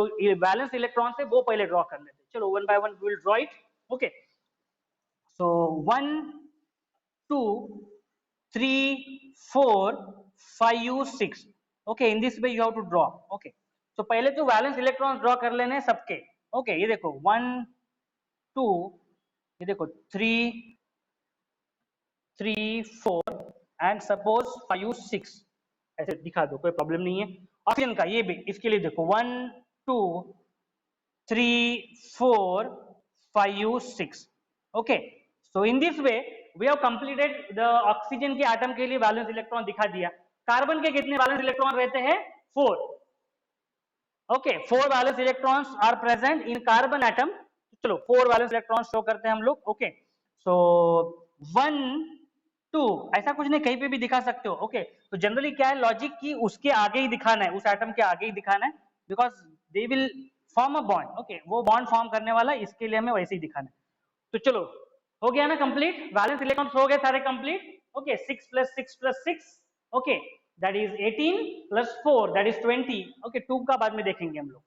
वैलेंस इलेक्ट्रॉन्स है वो पहले ड्रॉ कर लेते हैं. चलो one by one we will draw it. Okay. So 1 2 3 4 5 6. Okay, in this way you have to draw. Okay, so पहले तो वैलेंस इलेक्ट्रॉन्स ड्रॉ कर लेने सबके. Okay, ये देखो 1 2, ये देखो 3 3 4 एंड सपोज 5 6. ऐसे दिखा दो, कोई प्रॉब्लम नहीं है. ऑक्सीजन का ये भी, इसके लिए देखो 1 2 3 4 5 6. Okay, so in this way we have completed the oxygen के एटम के लिए वैलेंस इलेक्ट्रॉन दिखा दिया. कार्बन के कितने वैलेंस इलेक्ट्रॉन रहते हैं? 4. Okay, 4 valence electrons are present in carbon atom. चलो 4 वैलेंस इलेक्ट्रॉन्स शो करते हैं हम लोग. ओके, सो 1 2 ऐसा कुछ नहीं, कहीं पे भी दिखा सकते हो. ओके, तो जनरली क्या है लॉजिक की उसके आगे ही दिखाना है, उस एटम के आगे ही दिखाना है, because they will form a bond. Okay, वो बॉन्ड फॉर्म करने वाला, इसके लिए हमें वैसे ही दिखाना है. तो चलो हो गया ना कंप्लीट. वैलेंस इलेक्ट्रॉन्स हो गए सारे complete. Okay, 6 plus 6 plus 6. Okay, that is 18 plus 4 that is 20. okay, 2 का बाद में देखेंगे हम लोग.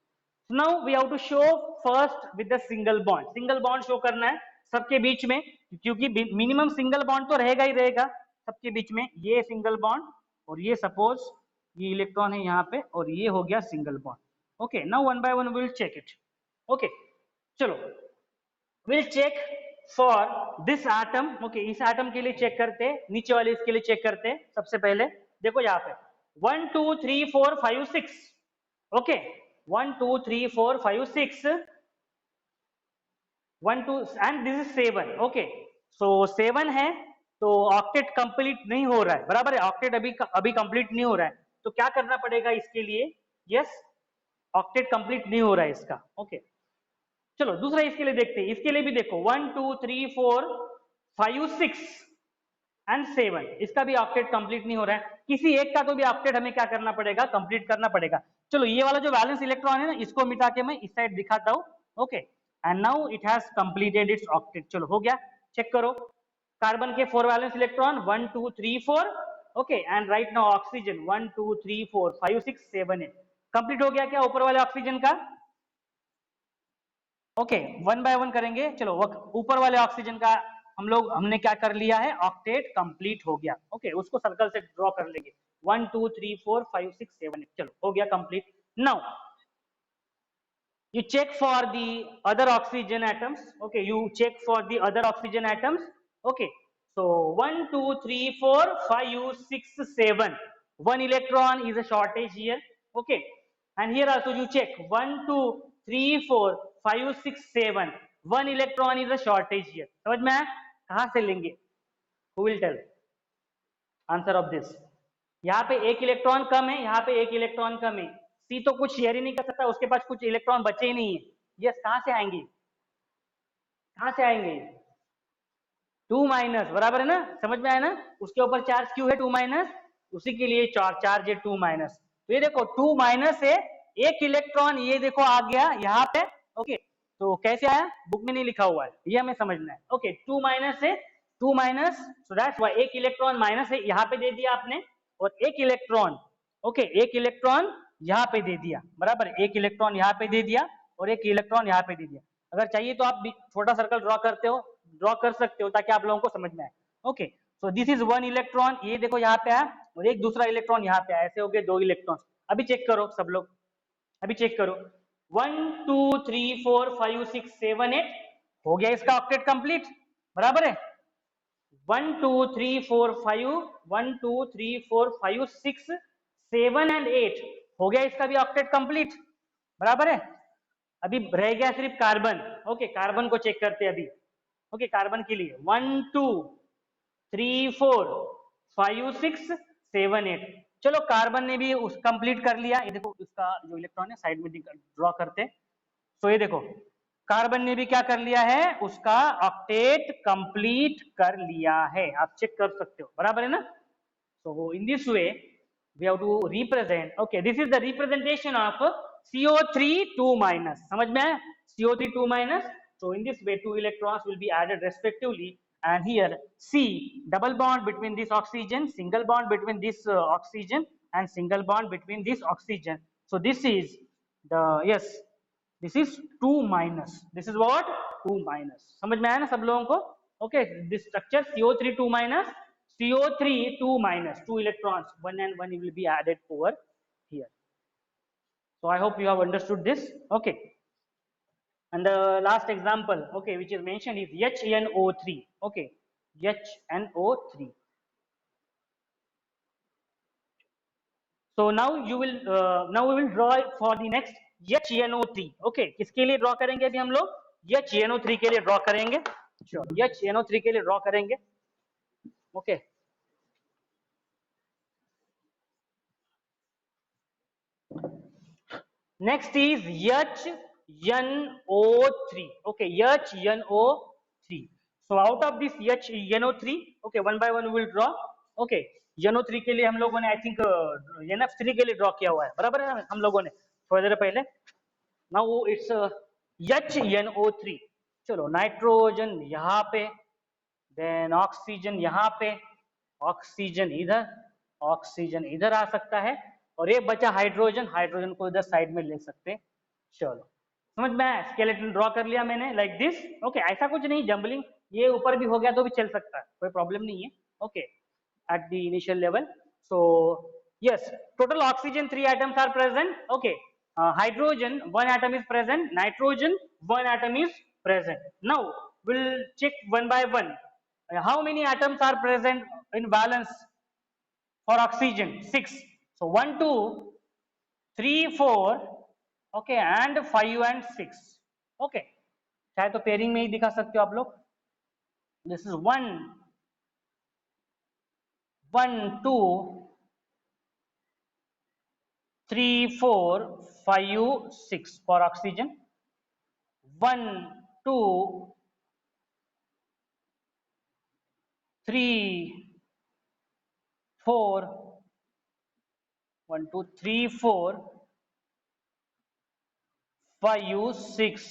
so now we have to show first with the single bond. single bond show करना है सबके बीच में, क्योंकि मिनिमम सिंगल बॉन्ड तो रहेगा ही रहेगा सबके बीच में. ये सिंगल बॉन्ड, और ये सपोज ये इलेक्ट्रॉन है यहाँ पे, और ये हो गया single bond. Okay, now one by one will check it. Okay, चलो will check for this atom. Okay, इस एटम के लिए चेक करते हैं, नीचे वाले इसके लिए चेक करते हैं. सबसे पहले देखो यहाँ पे 1 2 3 4 5 6, okay, 1 2 3 4 5 6, 1 2 and this is 7, okay, so 7 है, तो ऑक्टेट कंप्लीट नहीं हो रहा है, बराबर है, ऑक्टेट अभी कंप्लीट नहीं हो रहा है, तो क्या करना पड़ेगा इसके लिए, यस, ऑक्टेट कंप्लीट नहीं हो रहा है इसका, ओके। चलो दूसरा इसके लिए देखते हैं, इसके लिए भी देखो 1 2 3 4 5 6 एंड 7, इसका भी ऑक्टेट कंप्लीट नहीं हो रहा है, किसी एक का तो भी ऑक्टेट हमें क्या करना पड़ेगा, कंप्लीट करना पड़ेगा। चलो ये वाला जो वैलेंस इलेक्ट्रॉन है ना, इसको मिटा के मैं इस साइड दिखाता हूँ, okay, and now it has completed its octet. चलो हो गया, चेक करो, कार्बन के 4 valence electron 1 2 3 4, okay, and right now oxygen 1 2 3 4 5 6 7 8, complete हो गया क्या ऊपर वाले ऑक्सीजन का, ओके, वन बाय वन करेंगे। चलो ऊपर वाले ऑक्सीजन का हमने क्या कर लिया है, ऑक्टेट कंप्लीट हो गया, ओके, उसको सर्कल से ड्रॉ कर लेंगे 1 2 3 4 5 6 7 8, चलो हो गया complete. Now you check for the other oxygen atoms, okay, you check for the other oxygen atoms, okay, so 1 2 3 4 5 6 7, one electron is a shortage here, okay, and here also you check 1 2 3 4 5 6 7, one electron is a shortage here, समझ में आया, कहां से लेंगे, who will tell answer of this, यहाँ पे एक electron कम है, यहाँ पे एक इलेक्ट्रॉन कम है, सी तो कुछ शेयर ही नहीं कर सकता, उसके पास कुछ इलेक्ट्रॉन बचे ही नहीं है, यस, कहां से आएंगे, कहां से आएंगे, 2 माइनस, बराबर है ना, समझ में आया ना, उसके ऊपर चार्ज क्यों है 2 माइनस, उसी के लिए चार्ज है 2 माइनस, तो ये देखो 2 माइनस है, एक इलेक्ट्रॉन ये देखो आ गया यहाँ पे, ओके, तो कैसे आया, बुक में नहीं लिखा हुआ है, ये हमें समझना है, ओके, 2 माइनस है, 2 माइनस, सो दैट्स व्हाई एक इलेक्ट्रॉन माइनस है, यहाँ पे दे दिया आपने, और एक इलेक्ट्रॉन, ओके, एक इलेक्ट्रॉन यहाँ पे दे दिया, बराबर, एक इलेक्ट्रॉन यहाँ पे दे दिया और एक इलेक्ट्रॉन यहाँ पे दे दिया, अगर चाहिए तो आप छोटा सर्कल ड्रॉ कर सकते हो ताकि आप लोगों को समझ में आए, okay, so this is one electron, ये देखो यहाँ पे आया और एक दूसरा इलेक्ट्रॉन यहाँ पे आया, ऐसे हो गए 2 इलेक्ट्रॉन, अभी चेक करो सब लोग, अभी चेक करो 1 2 3 4 5 6 7 8, हो गया इसका ऑक्टेट कंप्लीट, बराबर है, 1 2 3 4 5 1 2 3 4 5 6 7 एंड 8, हो गया इसका भी ऑक्टेट कंप्लीट, बराबर है, अभी रह गया सिर्फ कार्बन, ओके, कार्बन को चेक करते हैं अभी, ओके, कार्बन के लिए 1 2 3 4 5 6 7 8, चलो कार्बन ने भी उस कंप्लीट कर लिया, ये देखो इसका जो इलेक्ट्रॉन है साइड में ड्रॉ करते हैं, तो ये देखो कार्बन ने भी क्या कर लिया है, उसका ऑक्टेट कंप्लीट कर लिया है, आप चेक कर सकते हो, बराबर है ना, so in this way we have to represent, okay, this is the representation of CO3 2 minus, समझ में आया, CO3 2 minus, so in this way 2 electrons will be added respectively, and here C, double bond between this oxygen, single bond between this oxygen, and single bond between this oxygen, so this is the, yes, this is 2 minus, this is what, 2 minus, समझ में आया ना सब लोगों को, okay, this structure CO3 2 minus, CO3 2 minus, 2 electrons, 1 and 1 will be added over here, so I hope you have understood this, okay, and the last example, okay, which is mentioned is HNO3, okay, HNO3, so now you will now we will draw for the next HNO3, okay, किसके लिए draw करेंगे अभी हम लोग, HNO3 के लिए draw करेंगे, HNO3 के लिए ड्रॉ करेंगे, okay, next is HNO3, okay, HNO3, so out of this HNO3, okay, one by one we will draw, okay, NO3 के लिए हम लोगों ने आई थिंक NF3 के लिए ड्रॉ किया हुआ है, बराबर है हम लोगों ने थोड़ी देर पहले, नाउ इट्स HNO3, चलो नाइट्रोजन यहाँ पे, देन ऑक्सीजन यहाँ पे, ऑक्सीजन इधर आ सकता है, और ये बचा हाइड्रोजन, हाइड्रोजन को इधर साइड में ले सकते हैं, चलो समझ में आया, स्केलेटन ड्रॉ कर लिया मैंने लाइक दिस, ओके, ऐसा कुछ नहीं जंबलिंग, ये ऊपर भी हो गया तो भी चल सकता है, कोई प्रॉब्लम नहीं है, okay, at the initial level, so yes, total oxygen 3 atoms are present, okay, hydrogen 1 atom is present, nitrogen 1 atom is present, now we'll check one by one, how many atoms are present in valence for oxygen, 6, So 1 2 3 4 okay and 5 and 6 okay, चाहे तो pairing में ही दिखा सकते हो आप लोग. This is 1 1 2 3 4 5 6 for oxygen. 1 2 3 4 1 2 3 4 5 6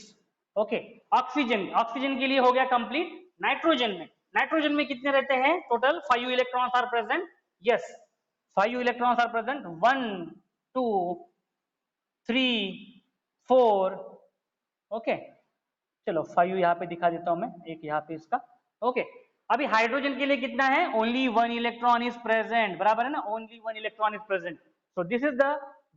okay. Oxygen, oxygen के लिए हो गया कंप्लीट. नाइट्रोजन में, नाइट्रोजन में कितने रहते हैं total? 5 electrons are present. Yes, 5 electrons are present. 1 2 3 4 okay. चलो 5 यहाँ पे दिखा देता हूं मैं, एक यहाँ पे इसका. ओके अभी हाइड्रोजन के लिए कितना है? Only 1 electron is present. बराबर है ना? Only 1 electron is present. So this is the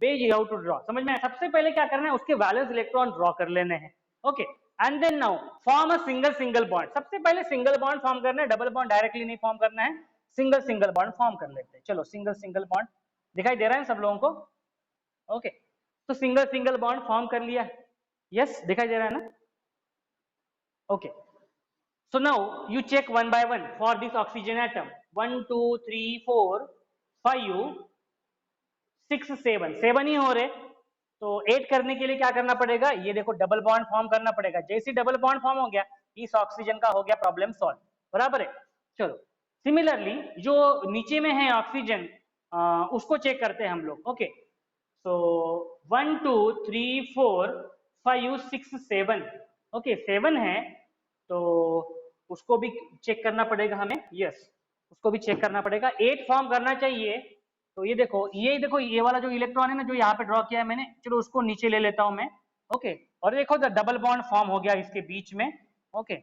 way you have to draw. समझ में? सबसे पहले क्या करना है, उसके वैलेंस इलेक्ट्रॉन ड्रॉ कर लेने हैं. Okay and then now form a single single bond. सबसे पहले सिंगल बॉन्ड फॉर्म करना है, डबल बॉन्ड डायरेक्टली नहीं फॉर्म करना है, सिंगल सिंगल बॉन्ड फॉर्म कर लेते हैं. चलो सिंगल सिंगल बॉन्ड दिखाई दे रहा है सब लोगों को? ओके तो सिंगल सिंगल बॉन्ड फॉर्म कर लिया. यस दिखाई दे रहा है ना? Okay so now you check one by one for this oxygen atom. 1 2 3 4 5 6 7 7 ही हो रहे. तो 8 करने के लिए क्या करना पड़ेगा? ये देखो डबल बॉन्ड फॉर्म करना पड़ेगा. जैसे डबल बॉन्ड फॉर्म हो गया, इस ऑक्सीजन का हो गया प्रॉब्लम सॉल्व. बराबर है? चलो सिमिलरली जो नीचे में है ऑक्सीजन, उसको चेक करते हैं हम लोग. ओके सो 1 2 3 4 5 6 7 ओके 7 है तो उसको भी चेक करना पड़ेगा हमें. यस उसको भी चेक करना पड़ेगा. 8 फॉर्म करना चाहिए. तो ये देखो ये वाला जो इलेक्ट्रॉन है ना, जो यहाँ पे ड्रॉ किया है मैंने, चलो उसको नीचे ले लेता हूं मैं. ओके और देखो डबल बॉन्ड फॉर्म हो गया इसके बीच में. Okay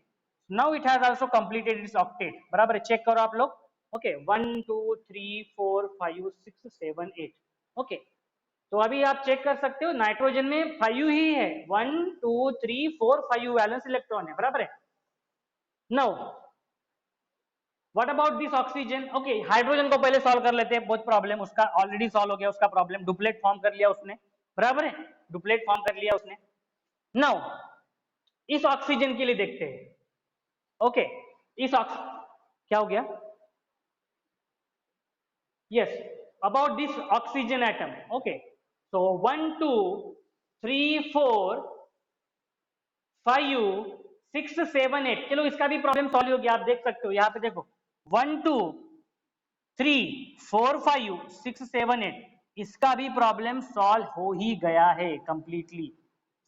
now it has also completed its octet. बराबर है? चेक करो आप लोग. Okay 1 2 3 4 5 6 7 8 okay. तो अभी आप चेक कर सकते हो नाइट्रोजन में 5 ही है. 1 2 3 4 5 वैलेंस इलेक्ट्रॉन है. बराबर है? Now what about this oxygen? Okay hydrogen को पहले सॉल्व कर लेते हैं. बहुत प्रॉब्लम उसका ऑलरेडी सॉल्व हो गया. उसका प्रॉब्लम डुप्लेट फॉर्म कर लिया उसने. बराबर है? डुप्लेट फॉर्म कर लिया उसने. नाउ इस ऑक्सीजन के लिए देखते हैं. ओके इस क्या हो गया? yes about this oxygen atom. okay so 1 2 3 4 5 6 7 8 चलो इसका भी प्रॉब्लम सॉल्व हो गया. आप देख सकते हो यहाँ पे देखो 1 2 3 4 5 6 7 8 इसका भी प्रॉब्लम सॉल्व हो ही गया है कंप्लीटली.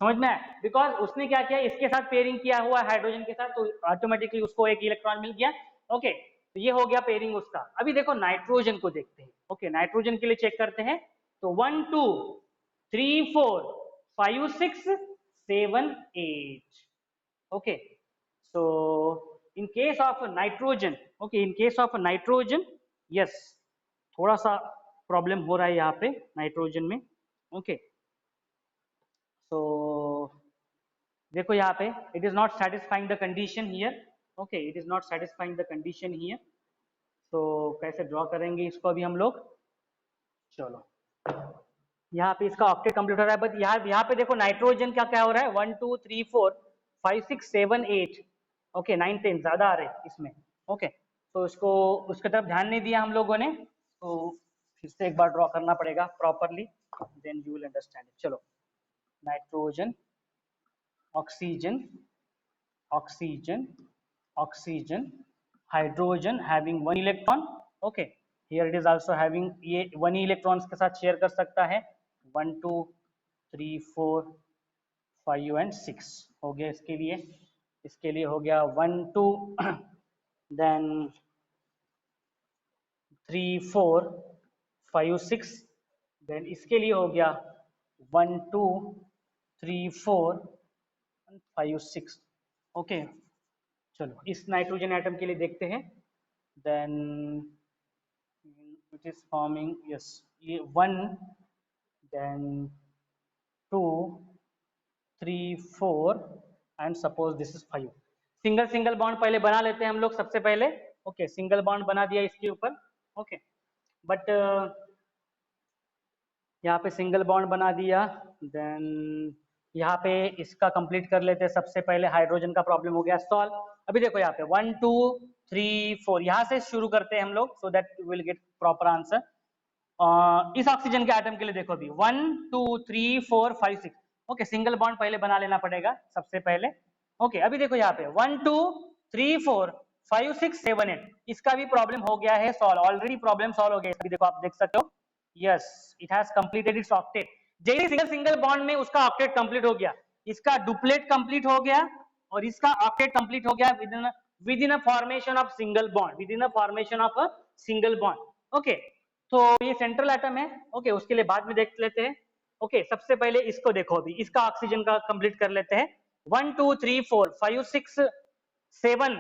समझ में आया? बिकॉज उसने क्या किया, इसके साथ पेयरिंग किया हुआ हाइड्रोजन के साथ, तो ऑटोमेटिकली उसको एक इलेक्ट्रॉन मिल गया. ओके तो ये हो गया पेयरिंग उसका. अभी देखो नाइट्रोजन को देखते हैं. ओके नाइट्रोजन के लिए चेक करते हैं. तो 1 2 3 4 5 6 7 8 okay. so in case of nitrogen, okay in case of nitrogen yes थोड़ा सा प्रॉब्लम हो रहा है यहाँ पे नाइट्रोजन में. ओके so देखो यहाँ पे it is not satisfying the condition here. Okay it is not satisfying the condition here. तो कैसे ड्रॉ करेंगे इसको अभी हम लोग? चलो यहाँ पे इसका ऑक्टेट कंप्लीट हो रहा है. बट यहाँ पे देखो नाइट्रोजन क्या क्या हो रहा है? 1 2 3 4 5 6 7 8 ओके 9 10 ज्यादा आ रहे हैं इसमें. ओके तो इसको उसकी तरफ ध्यान नहीं दिया हम लोगों ने. तो फिर से एक बार ड्रॉ करना पड़ेगा properly, then you will understand. चलो nitrogen oxygen oxygen oxygen hydrogen having one electron. okay here it is also having ये one ही electrons के साथ share कर सकता है. 1 2 3 4 5 and 6 हो गया इसके लिए. इसके लिए हो गया 1 2 then 3 4 5 6 then इसके लिए हो गया 1 2 3 4 5 6 ओके. चलो इस नाइट्रोजन एटम के लिए देखते हैं. Then it is forming yes ये 1 then 2 3 4 and suppose this is 5. Single single bond पहले बना लेते हैं हम लोग सबसे पहले. ओके सिंगल बॉन्ड बना दिया इसके ऊपर. ओके बट यहाँ पे सिंगल बॉन्ड बना दिया, देन यहाँ पे इसका कंप्लीट कर लेते हैं। सबसे पहले हाइड्रोजन का प्रॉब्लम हो गया सॉल्व। अभी देखो यहाँ पे 1 2 3 4 यहाँ से शुरू करते हैं हम लोग, so that will get proper answer. इस ऑक्सीजन के एटम के लिए देखो अभी 1 2 3 4 5 6, ओके सिंगल बॉन्ड पहले बना लेना पड़ेगा सबसे पहले। ओके अभी देखो यहाँ पे 1 2 3 4 5 6 7 8, इसका भी प्रॉब्लम हो गया है सॉल्व, ऑलरेडी प्रॉब्लम सॉल्व हो गया। अभी देखो आप देख सकते हो, yes it has completed its octet. जैसे सिंगल सिंगल बॉन्ड में उसका ऑक्टेट कंप्लीट हो गया, इसका डुप्लेट कंप्लीट हो गया और इसका ऑक्टेट कंप्लीट हो गया with in a formation of single bond, with in a formation of a single bond. Okay तो ये सेंट्रल एटम है, ओके उसके लिए बाद में देख लेते हैं। ओके सबसे पहले इसको देखो, अभी इसका ऑक्सीजन का कंप्लीट कर लेते हैं। 1 2 3 4 5 6 7,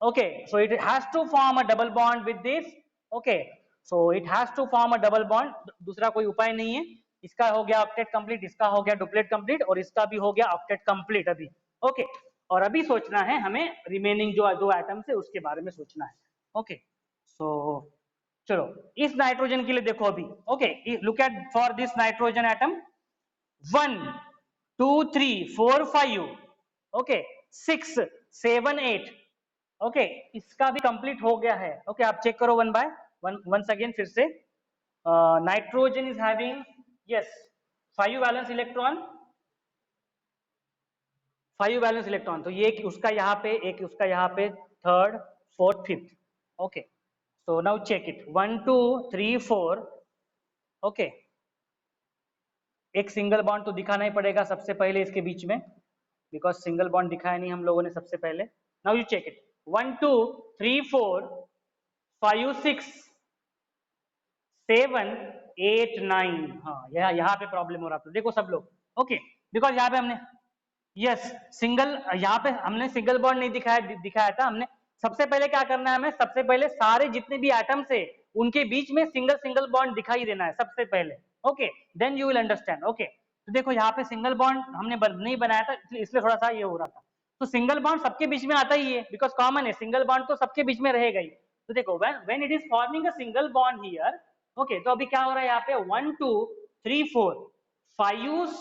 okay so it has to form a double bond with this, okay so it has to form a double bond, दूसरा कोई उपाय नहीं है। इसका हो गया ऑक्टेट कंप्लीट, इसका हो गया डुप्लेट कंप्लीट और इसका भी हो गया ऑक्टेट कंप्लीट अभी। ओके और अभी सोचना है हमें रिमेनिंग जो दो एटम्स है उसके बारे में सोचना है। ओके सो चलो इस नाइट्रोजन के लिए देखो अभी, okay look at for this nitrogen atom 1 2 3 4 5, okay 6 7 8, okay इसका भी कंप्लीट हो गया है। ओके आप चेक करो one by one once again फिर से। Nitrogen is having yes 5 valence electron, 5 valence electron, तो ये उसका यहाँ पे एक उसका यहाँ पे third fourth fifth. Okay so now check it 1 2 3 4, okay एक सिंगल बॉन्ड तो दिखाना ही पड़ेगा सबसे पहले इसके बीच में, बिकॉज सिंगल बॉन्ड दिखाया नहीं हम लोगों ने सबसे पहले। नाउ यू चेक इट 1 2 3 4 5 6 7 8 9, हाँ यहाँ पे प्रॉब्लम हो रहा था देखो सब लोग। ओके बिकॉज यहाँ पे हमने यस सिंगल, यहाँ पे हमने सिंगल बॉन्ड नहीं दिखाया था। हमने सबसे पहले क्या करना है, हमें सबसे पहले सारे जितने भी एटम्स है उनके बीच में सिंगल सिंगल बॉन्ड दिखाई देना है सबसे पहले। Okay then you will understand. Okay तो देखो यहाँ पे सिंगल बॉन्ड हमने नहीं बनाया था, इसलिए थोड़ा सा ये हो रहा था। तो सिंगल बॉन्ड सबके बीच में आता ही है, बिकॉज कॉमन है, सिंगल बॉन्ड तो सबके बीच में रहेगा ही। तो देखो when it is forming a single bond here, okay तो अभी क्या हो रहा है यहाँ पे 1 2 3 4 5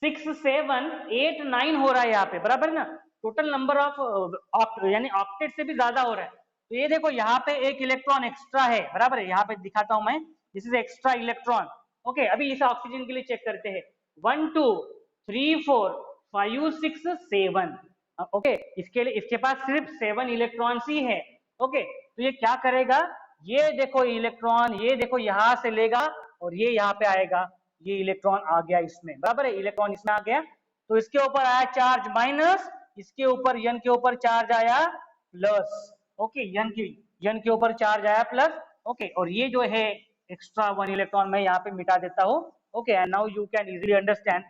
6 7 8 9 हो रहा है यहाँ पे, बराबर ना। टोटल नंबर ऑफ यानी ऑक्टेट से भी ज्यादा हो रहा है। तो ये देखो यहाँ पे एक इलेक्ट्रॉन एक्स्ट्रा है, बराबर है, यहाँ पे दिखाता हूं मैं, this is extra electron. Okay अभी इस ऑक्सीजन के लिए चेक करते हैं 1 2 3 4 5 6 7, ओके इसके लिए इसके पास सिर्फ 7 इलेक्ट्रॉन ही है। ओके तो ये क्या करेगा, ये देखो इलेक्ट्रॉन, ये देखो यहाँ से लेगा और ये यहाँ पे आएगा, ये इलेक्ट्रॉन आ गया इसमें, बराबर है, इलेक्ट्रॉन इसमें आ गया। तो इसके ऊपर आया चार्ज माइनस, इसके ऊपर यन के ऊपर चार्ज आया प्लस। ओके यन के ऊपर चार्ज आया प्लस। ओके और ये जो है एक्स्ट्रा 1 इलेक्ट्रॉन मैं यहाँ पे मिटा देता हूँ। Okay and now you can easily understand,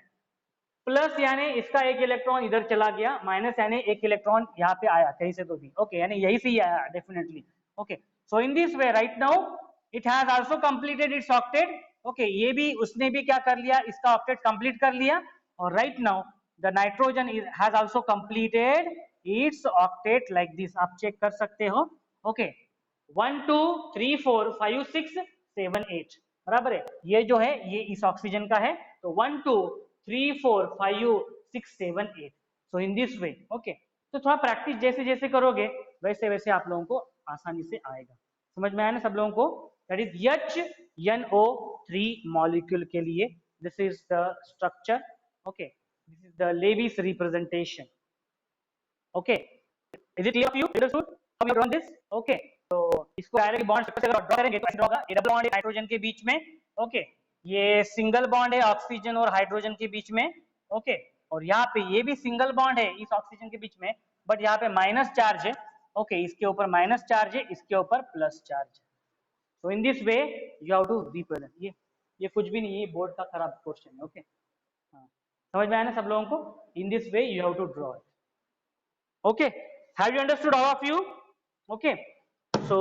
plus यानी इसका एक इलेक्ट्रॉन इधर चला गया, माइनस यानी एक इलेक्ट्रॉन यहाँ पे आया कहीं से तो भी। ओके यानी यही से ही आया definitely. Okay so in this way right now it has also completed its octet. Okay ये भी उसने भी क्या कर लिया, इसका ऑक्टेट कंप्लीट कर लिया। और right now the nitrogen has also completed its octet like this, आप चेक कर सकते हो। ओके 1 2 3 4 5 6 7 8, बराबर है, ये जो है ये इस ऑक्सीजन का है। तो 1 2 3 4 5 6 7 8, सो इन दिस वे। ओके तो थोड़ा प्रैक्टिस जैसे जैसे करोगे वैसे वैसे आप लोगों को आसानी से आएगा। समझ में आया ना सब लोगों को? दैट इज HNO3 मॉलिक्यूल के लिए this is the structure. Okay this is the Lewis representation. Okay is it clear to you? Understood how you done this? Okay तो इसको डायरेक्ट बॉन्ड स्ट्रक्चर ड्रॉ करेंगे तो ऐसा होगा, ये डबल बॉन्ड है नाइट्रोजन के बीच में। ओके ये सिंगल बॉन्ड है ऑक्सीजन और हाइड्रोजन के बीच में। ओके और यहाँ पे ये भी सिंगल बॉन्ड है इस ऑक्सीजन के बीच में, बट यहाँ पे माइनस चार्ज है। ओके इसके ऊपर माइनस चार्ज है, इसके ऊपर प्लस चार्ज है। So in this way you have to represent, ये कुछ भी नहीं है, ये बोर्ड का खराब क्वेश्चन है। ओके हाँ समझ में आया ना सब लोगों को? In this way you have to draw it. Okay have you understood all of you? Okay so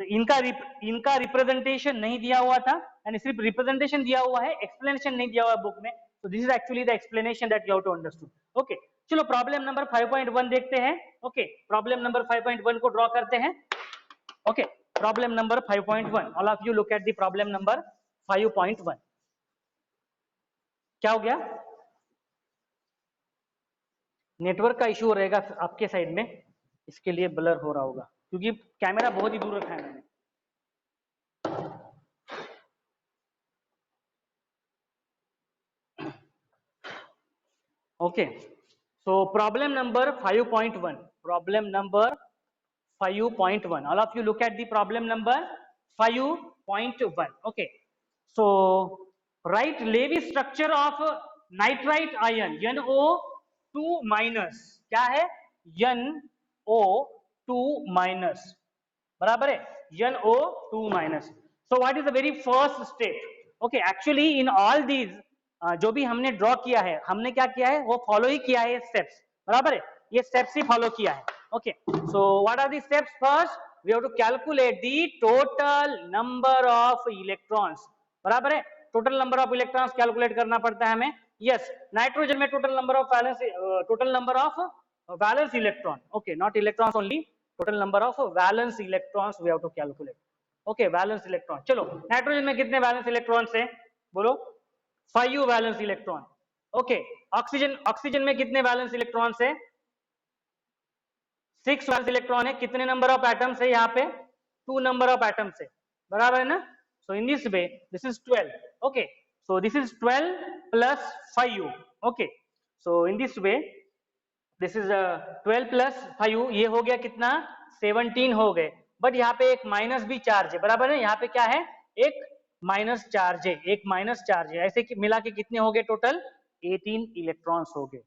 इनका रिप्रेजेंटेशन नहीं दिया हुआ था, यानी सिर्फ रिप्रेजेंटेशन दिया हुआ है, एक्सप्लेनेशन नहीं दिया हुआ है बुक में। So this is actually the explanation that you have to understood. Okay चलो प्रॉब्लम नंबर 5.1 देखते हैं। ओके प्रॉब्लम नंबर 5.1 को ड्रॉ करते हैं। Okay problem number 5.1, all of you look at the problem number 5.1 क्या हो गया? नेटवर्क का इशू रहेगा आपके साइड में, इसके लिए ब्लर हो रहा होगा क्योंकि कैमरा बहुत ही दूर रखा है मैंने। Okay, so problem number 5.1, problem number 5.1, all of you look at the problem number 5.1. okay, so write Lewis structure of nitrite ion NO2 minus, क्या है? NO2 minus, बराबर है NO2 minus. So what is the very first step? okay, actually in all these जो भी हमने draw किया है, हमने क्या किया है वो फॉलो ही किया है स्टेप्स, बराबर है, ये स्टेप्स ही फॉलो किया है. okay, so what are the steps? First we have to calculate the total number of electrons, बराबर है, total number of electrons calculate करना पड़ता है हमें. यस, नाइट्रोजन में total number of valence, total number of valence electron, okay, not electrons only, total number of valence electrons we have to calculate. Okay, valence electron. चलो, nitrogen में कितने valence electrons हैं? बोलो. 5 वैलेंस इलेक्ट्रॉन. ओके, ऑक्सीजन में कितने valence electrons है? 6 valence electron है. कितने नंबर ऑफ एटम्स है यहाँ पे? 2 नंबर ऑफ एटम्स है, बराबर है ना? So in this way this is 12. Okay, so this is 12 plus 5. Okay, so in this way this is 12 plus 5, ये हो गया कितना? 17 हो गए. बट यहाँ पे एक माइनस भी चार्ज है, बराबर है, यहाँ पे क्या है? एक माइनस चार्ज है, एक माइनस चार्ज है. ऐसे मिला के कितने हो गए टोटल? 18 इलेक्ट्रॉन्स हो गए.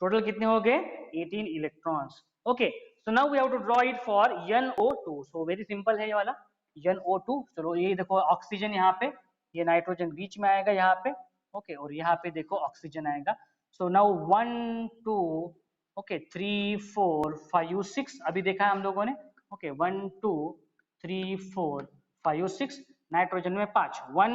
टोटल कितने हो गए? 18 electrons. Okay, so now we have to draw it for NO2. So very simple है ये वाला NO2. चलो, ये देखो ऑक्सीजन यहाँ पे, ये नाइट्रोजन बीच में आएगा यहाँ पे. ओके, और यहाँ पे देखो ऑक्सीजन आएगा. सो नाउ 1 2 ओके 3 4 5 6 अभी देखा है हम लोगों ने. ओके, 1 2 3 4 5 6. नाइट्रोजन में 5, 1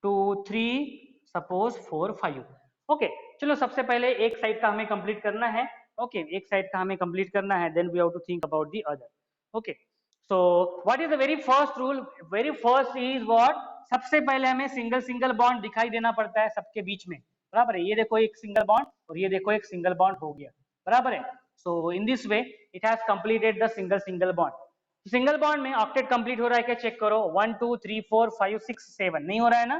2 3 सपोज 4 5. ओके, चलो सबसे पहले एक साइड का हमें कंप्लीट करना है. ओके, एक साइड का हमें कंप्लीट करना है, then we have to think about the other. Okay, so what is the very first rule? Very first is what? सबसे पहले हमें सिंगल सिंगल बॉन्ड दिखाई देना पड़ता है सबके बीच में, बराबर है. ये देखो एक सिंगल बॉन्ड और ये देखो एक सिंगल बॉन्ड हो गया, बराबर है. So in this way it has completed the single single bond. Single bond में ऑक्टेट कंप्लीट हो रहा है क्या? चेक करो. 1 2 3 4 5 6 7 नहीं हो रहा है ना?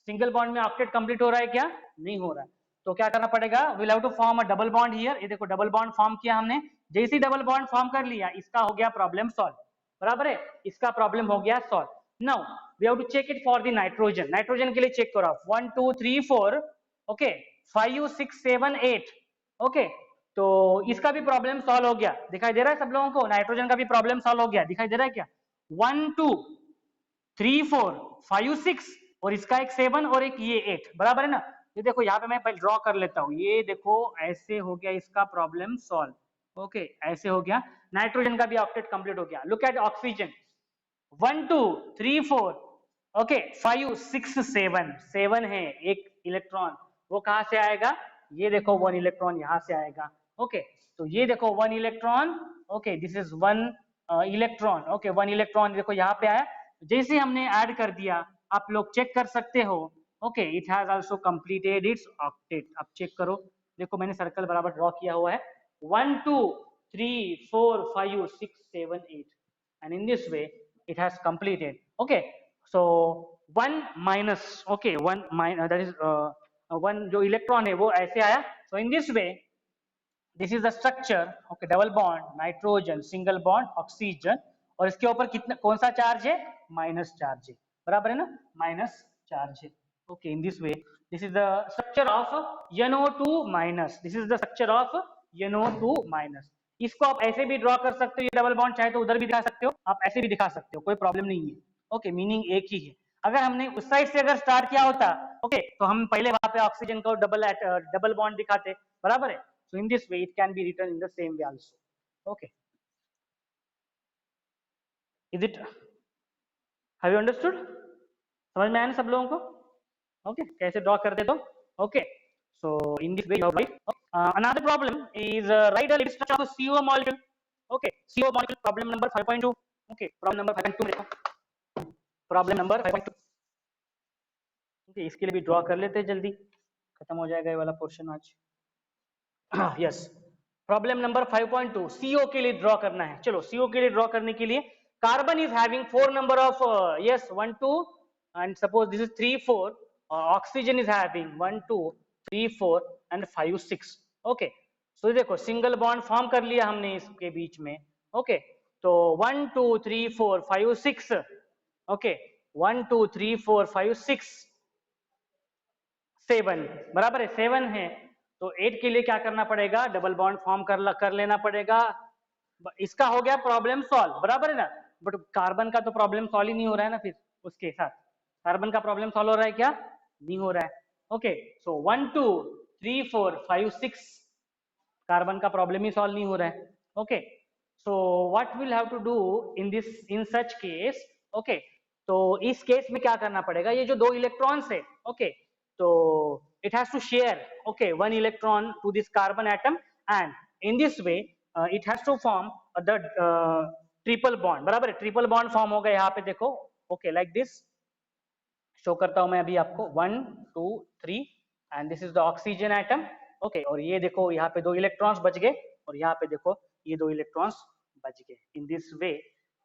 सिंगल बॉन्ड में ऑक्टेट कंप्लीट हो रहा है क्या? नहीं हो रहा है. तो क्या करना पड़ेगा? We will have to form a double bond here. ये देखो डबल बॉन्ड फॉर्म किया हमने. जैसे ही डबल बॉन्ड फॉर्म कर लिया, इसका हो गया प्रॉब्लम सॉल्व, बराबर है, इसका प्रॉब्लम हो गया solve. Now we have to check it for the nitrogen. Nitrogen के लिए चेक करो आप. 1 2 3 4 ओके 5 6 7 8. ओके, तो इसका भी प्रॉब्लम सॉल्व हो गया. दिखाई दे रहा है सब लोगों को? नाइट्रोजन का भी प्रॉब्लम सॉल्व हो गया, दिखाई दे रहा है क्या? 1 2 3 4 5 6 और इसका एक 7 और एक ये 8, बराबर है ना? ये देखो यहाँ पे मैं पहले ड्रॉ कर लेता हूँ. ये देखो ऐसे हो गया इसका प्रॉब्लम सॉल्व. ओके, ऐसे हो गया. नाइट्रोजन का भी ऑक्टेट कंप्लीट हो गया. Look at oxygen. 1 2 3 4 ओके 5 6 7 7 है एक इलेक्ट्रॉन. वो कहाँ से आएगा? ये देखो 1 इलेक्ट्रॉन यहाँ से आएगा. ओके, तो ये देखो 1 electron. Okay, this is 1 electron. Okay, 1 electron देखो यहाँ पे आया. जैसे हमने ऐड कर दिया, आप लोग चेक कर सकते हो. Okay, it has also completed its octet. अब चेक करो, देखो मैंने सर्कल बराबर ड्रॉ किया हुआ है. 1 2 3 4 5 6 7 8 and in this way it has completed. Okay, so 1 minus, okay 1 minus, that is 1 जो इलेक्ट्रॉन है वो ऐसे आया. So in this way this is the structure. Okay, double bond nitrogen, single bond oxygen, और इसके ऊपर कितना कौन सा चार्ज है? माइनस चार्ज है, बराबर है ना? माइनस चार्ज है. Okay, in this way this is the structure of NO2 minus. This is the structure of NO2 minus. इसको आप ऐसे भी ड्रॉ कर सकते हो, ये डबल बॉन्ड चाहे तो उधर भी दिखा सकते हो, आप ऐसे भी दिखा सकते हो, कोई प्रॉब्लम नहीं है. ओके, मीनिंग एक ही है. अगर हमने उस साइड से अगर स्टार्ट किया होता, ओके, तो हम पहले वहां पे ऑक्सीजन को डबल बॉन्ड दिखाते, बराबर है. So in this way it can be written in the same way also. Okay, is it, have you understood? समझ में आया ना सब लोगों को? ओके, कैसे ड्रॉ करते तो? Okay, so in this way you have right. Another problem is write a Lewis structure of CO molecule. Okay, CO molecule, problem number 5.2. Okay, problem number 5.2 देखो. प्रॉब्लम नंबर 5.2, इसके लिए भी ड्रॉ कर लेते हैं, जल्दी खत्म हो जाएगा ये वाला पोर्शन आज। यस, प्रॉब्लम नंबर 5.2 सीओ के लिए ड्रॉ करना है। चलो सीओ के लिए ड्रॉ करने के लिए carbon is having 4 number of yes 1 2 and suppose this is 3 4, oxygen is having 1 2 3 4 and 5 6। Okay, सो देखो सिंगल बॉन्ड फॉर्म कर लिया हमने इसके बीच में। ओके, तो 1 2 3 4 5 6, ओके 1 2 3 4 5 6 7, बराबर है 7 है, तो 8 के लिए क्या करना पड़ेगा, डबल बॉन्ड फॉर्म कर लेना पड़ेगा। इसका हो गया प्रॉब्लम सॉल्व, बराबर है ना। बट कार्बन का तो प्रॉब्लम सॉल्व ही नहीं हो रहा है ना, फिर उसके साथ कार्बन का प्रॉब्लम सॉल्व हो रहा है क्या, नहीं हो रहा है। ओके, सो 1 2 3 4 5 6 कार्बन का प्रॉब्लम ही सॉल्व नहीं हो रहा है। Okay, so what will have to do in this, in such case. Okay, तो इस केस में क्या करना पड़ेगा, ये जो दो इलेक्ट्रॉन्स है, ओके, तो it has to share, okay, one electron to this carbon atom, and in this way it has to form the triple bond, बराबर है, ट्रिपल बॉन्ड फॉर्म होगा यहाँ पे देखो। ओके, लाइक दिस शो करता हूं मैं अभी आपको, 1 2 3 and this is the oxygen atom. Okay, और ये देखो यहाँ पे दो इलेक्ट्रॉन्स बच गए, और यहाँ पे देखो ये दो इलेक्ट्रॉन्स बच गए इन दिस वे।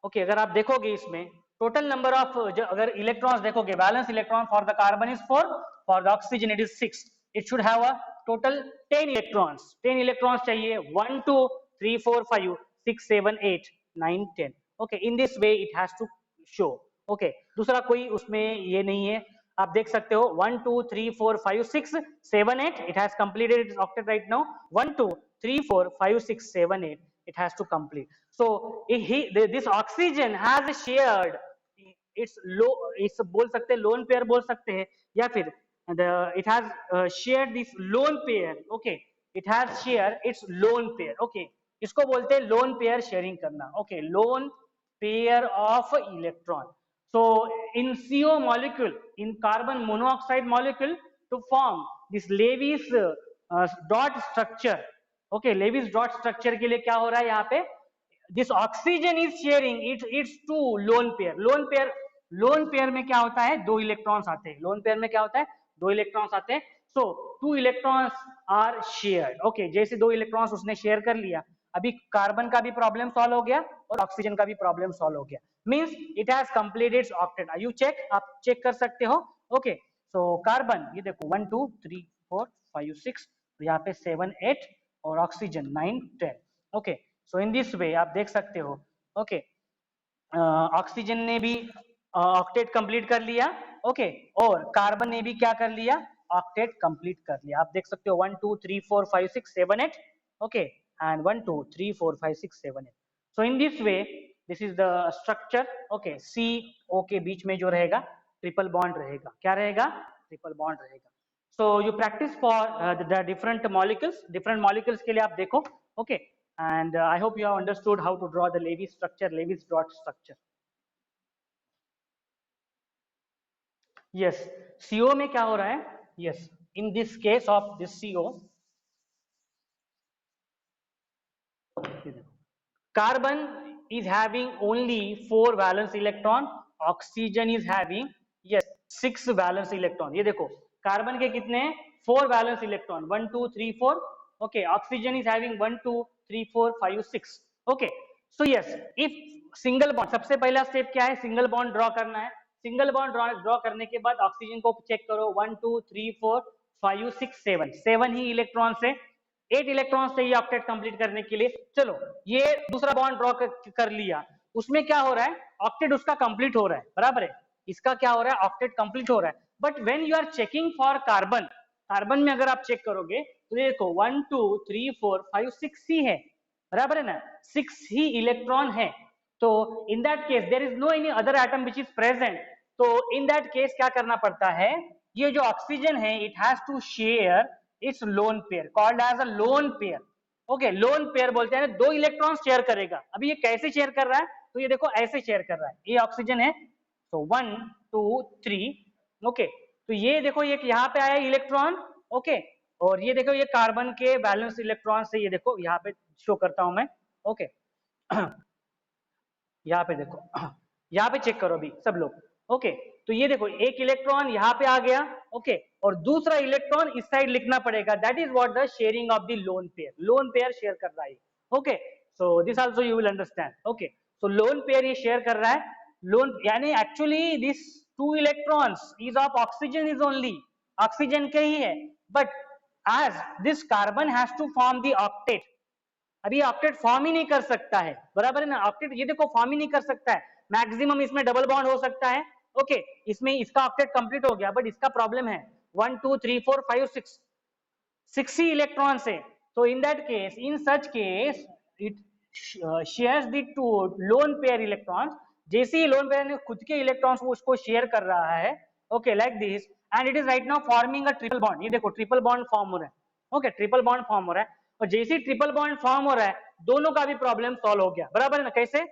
ओके, अगर आप देखोगे इसमें टोटल नंबर ऑफ, अगर इलेक्ट्रॉन्स देखोगे, balance electron for the carbon is 4, for the oxygen it is 6, it should have a total 10 electrons. 10 electrons चाहिए, 1 2 3 4 5 6 7 8 9 10। Okay, in this way it has to show. Okay, दूसरा कोई उसमें ये नहीं है, आप देख सकते हो 1 2 3 4 5 6 7 8, it has completed its octet right now, 1 2 3 4 5 6 7 8, it has to complete। so this oxygen has shared its low, इस बोल सकते हैं लोन पेयर बोल सकते हैं, या फिर it has shared this lone pair। okay, it has shared its lone pair। okay, इसको बोलते हैं लोन पेयर शेयरिंग करना। okay, loan pair of electron। so in CO molecule, in carbon monoxide molecule, to form this Lewis dot structure, okay, Lewis dot structure के लिए क्या हो रहा है यहाँ पे, this oxygen is sharing its two lone pair। lone pair में क्या होता है, दो इलेक्ट्रॉन्स आते हैं, lone pair में क्या होता है, दो इलेक्ट्रॉन्स आते हैं। so two electrons are shared। okay, जैसे दो इलेक्ट्रॉन्स उसने शेयर कर लिया, अभी कार्बन का भी प्रॉब्लम सॉल्व हो गया और ऑक्सीजन का भी प्रॉब्लम सॉल्व हो गया, means it has completed its octet. You check, आप चेक कर सकते हो। ओके, सो कार्बन ये देखो 1 2 3 4 5 6, यहाँ पे 7 8 और oxygen 9 10। Okay, so in this वे आप देख सकते हो। ओके, ऑक्सीजन ने भी ऑक्टेट कंप्लीट कर लिया। ओके, और कार्बन ने भी क्या कर लिया, ऑक्टेट कंप्लीट कर लिया। आप देख सकते हो 1 2 3 4 5 6 7 8। Okay, and 1 2 3 4 5 6 7 8। so in this way this is the structure। okay, CO के बीच में जो रहेगा ट्रिपल बॉन्ड रहेगा, क्या रहेगा, ट्रिपल बॉन्ड रहेगा। so you practice for the different molecules के लिए आप देखो। okay, and I hope you have understood how to draw the Lewis structure, Lewis dot structure। yes, CO में क्या हो रहा है, yes, in this case of this CO, carbon is having only 4 valence electron, oxygen is having yes 6 valence electron। ये देखो carbon के कितने, 4 valence electron, 1 2 3 4। okay, oxygen is having 1 2 3 4 5 6। okay, so yes, if single bond, सबसे पहला step क्या है, single bond draw करना है। सिंगल बॉन्ड ड्रॉ करने के बाद ऑक्सीजन को चेक करो, 1 2 3 4 5 6 7, 7 ही इलेक्ट्रॉन से, 8 इलेक्ट्रॉन्स चाहिए ऑक्टेट कंप्लीट करने के लिए। चलो ये दूसरा बॉन्ड ड्रॉ कर लिया, उसमें क्या हो रहा है, ऑक्टेट उसका कंप्लीट हो रहा है, बराबर है, इसका क्या हो रहा है, ऑक्टेट कंप्लीट हो रहा है। But when you are checking for carbon, carbon में अगर आप चेक करोगे तो देखो 1 2 3 4 5 6 ही है, बराबर है ना, 6 ही इलेक्ट्रॉन है। तो in that case there is no any other atom which is present. तो इन दैट केस क्या करना पड़ता है, ये जो ऑक्सीजन है it has to share its lone pair, called as a lone pair. Okay, lone pair बोलते हैं दो इलेक्ट्रॉन शेयर करेगा। अभी ये कैसे शेयर कर रहा है, तो ये देखो ऐसे शेयर कर रहा है, ये ऑक्सीजन है, तो 1 2 3। ओके, तो ये देखो ये यहाँ पे आया इलेक्ट्रॉन। ओके, और ये देखो ये कार्बन के बैलेंस इलेक्ट्रॉन से, ये देखो यहाँ पे शो करता हूं मैं। ओके, यहाँ पे देखो, यहाँ पे चेक करो अभी सब लोग। ओके तो ये देखो एक इलेक्ट्रॉन यहाँ पे आ गया, ओके और दूसरा इलेक्ट्रॉन इस साइड लिखना पड़ेगा, that is what the sharing of the lone pair share कर रहा है, okay so this also you will understand, okay so lone pair ये शेयर कर रहा है, लोन यानी actually this two electrons is of oxygen is only, oxygen के ही है, but as this carbon has to form the octet, अभी octet form ही नहीं कर सकता है, बराबर है ना, ऑक्टेट ये देखो फॉर्म ही नहीं कर सकता है, मैक्सिमम इसमें डबल बॉन्ड हो सकता है, ओके इसमें इसका ऑक्टेट कंप्लीट हो गया, बट इसका प्रॉब्लम है 1 2 3 4 5 6 ही इलेक्ट्रॉन्स है, so in that case in such case it shares the two lone pair electrons, जैसे ही लोन पेयर ने खुद के इलेक्ट्रॉन्स उसको शेयर कर रहा है, okay like this and it is right now forming a triple bond, ये देखो ट्रिपल बॉन्ड फॉर्म हो रहा है, ओके ट्रिपल बॉन्ड फॉर्म हो रहा है, और जैसे ही ट्रिपल बॉन्ड फॉर्म हो रहा है दोनों का भी प्रॉब्लम सॉल्व हो गया, बराबर है ना, कैसे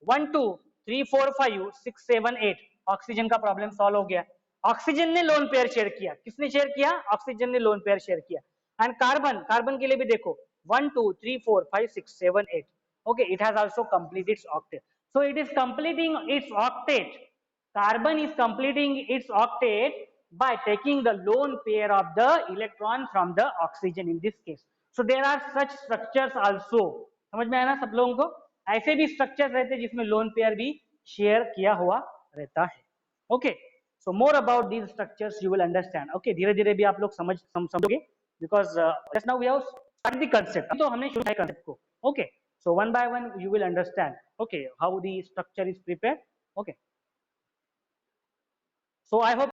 1 2 3 4 5 6 7 8 ऑक्सीजन का प्रॉब्लम सॉल्व हो गया, ऑक्सीजन ने लोन पेयर शेयर किया, किसने शेयर किया, ऑक्सीजन ने लोन पेयर शेयर किया, एंड कार्बन के लिए भी देखो 1 2 3 4 5 6 7 8, okay it has also completed its octet, so it is completing its octet, carbon is completing its octet by taking the lone pair of the electron from the oxygen in this case, so there are such structures also, समझ में आया ना सब लोगों को, ऐसे भी structures रहते हैं जिसमें लोन पेयर भी शेयर किया हुआ रहता है, okay so more about these structures you will understand, okay धीरे धीरे भी आप लोग समझोगे, because just now we have started the concept, तो हमने शुरू किया concept को, okay so one by one you will understand, okay how the structure is prepared, okay so I hope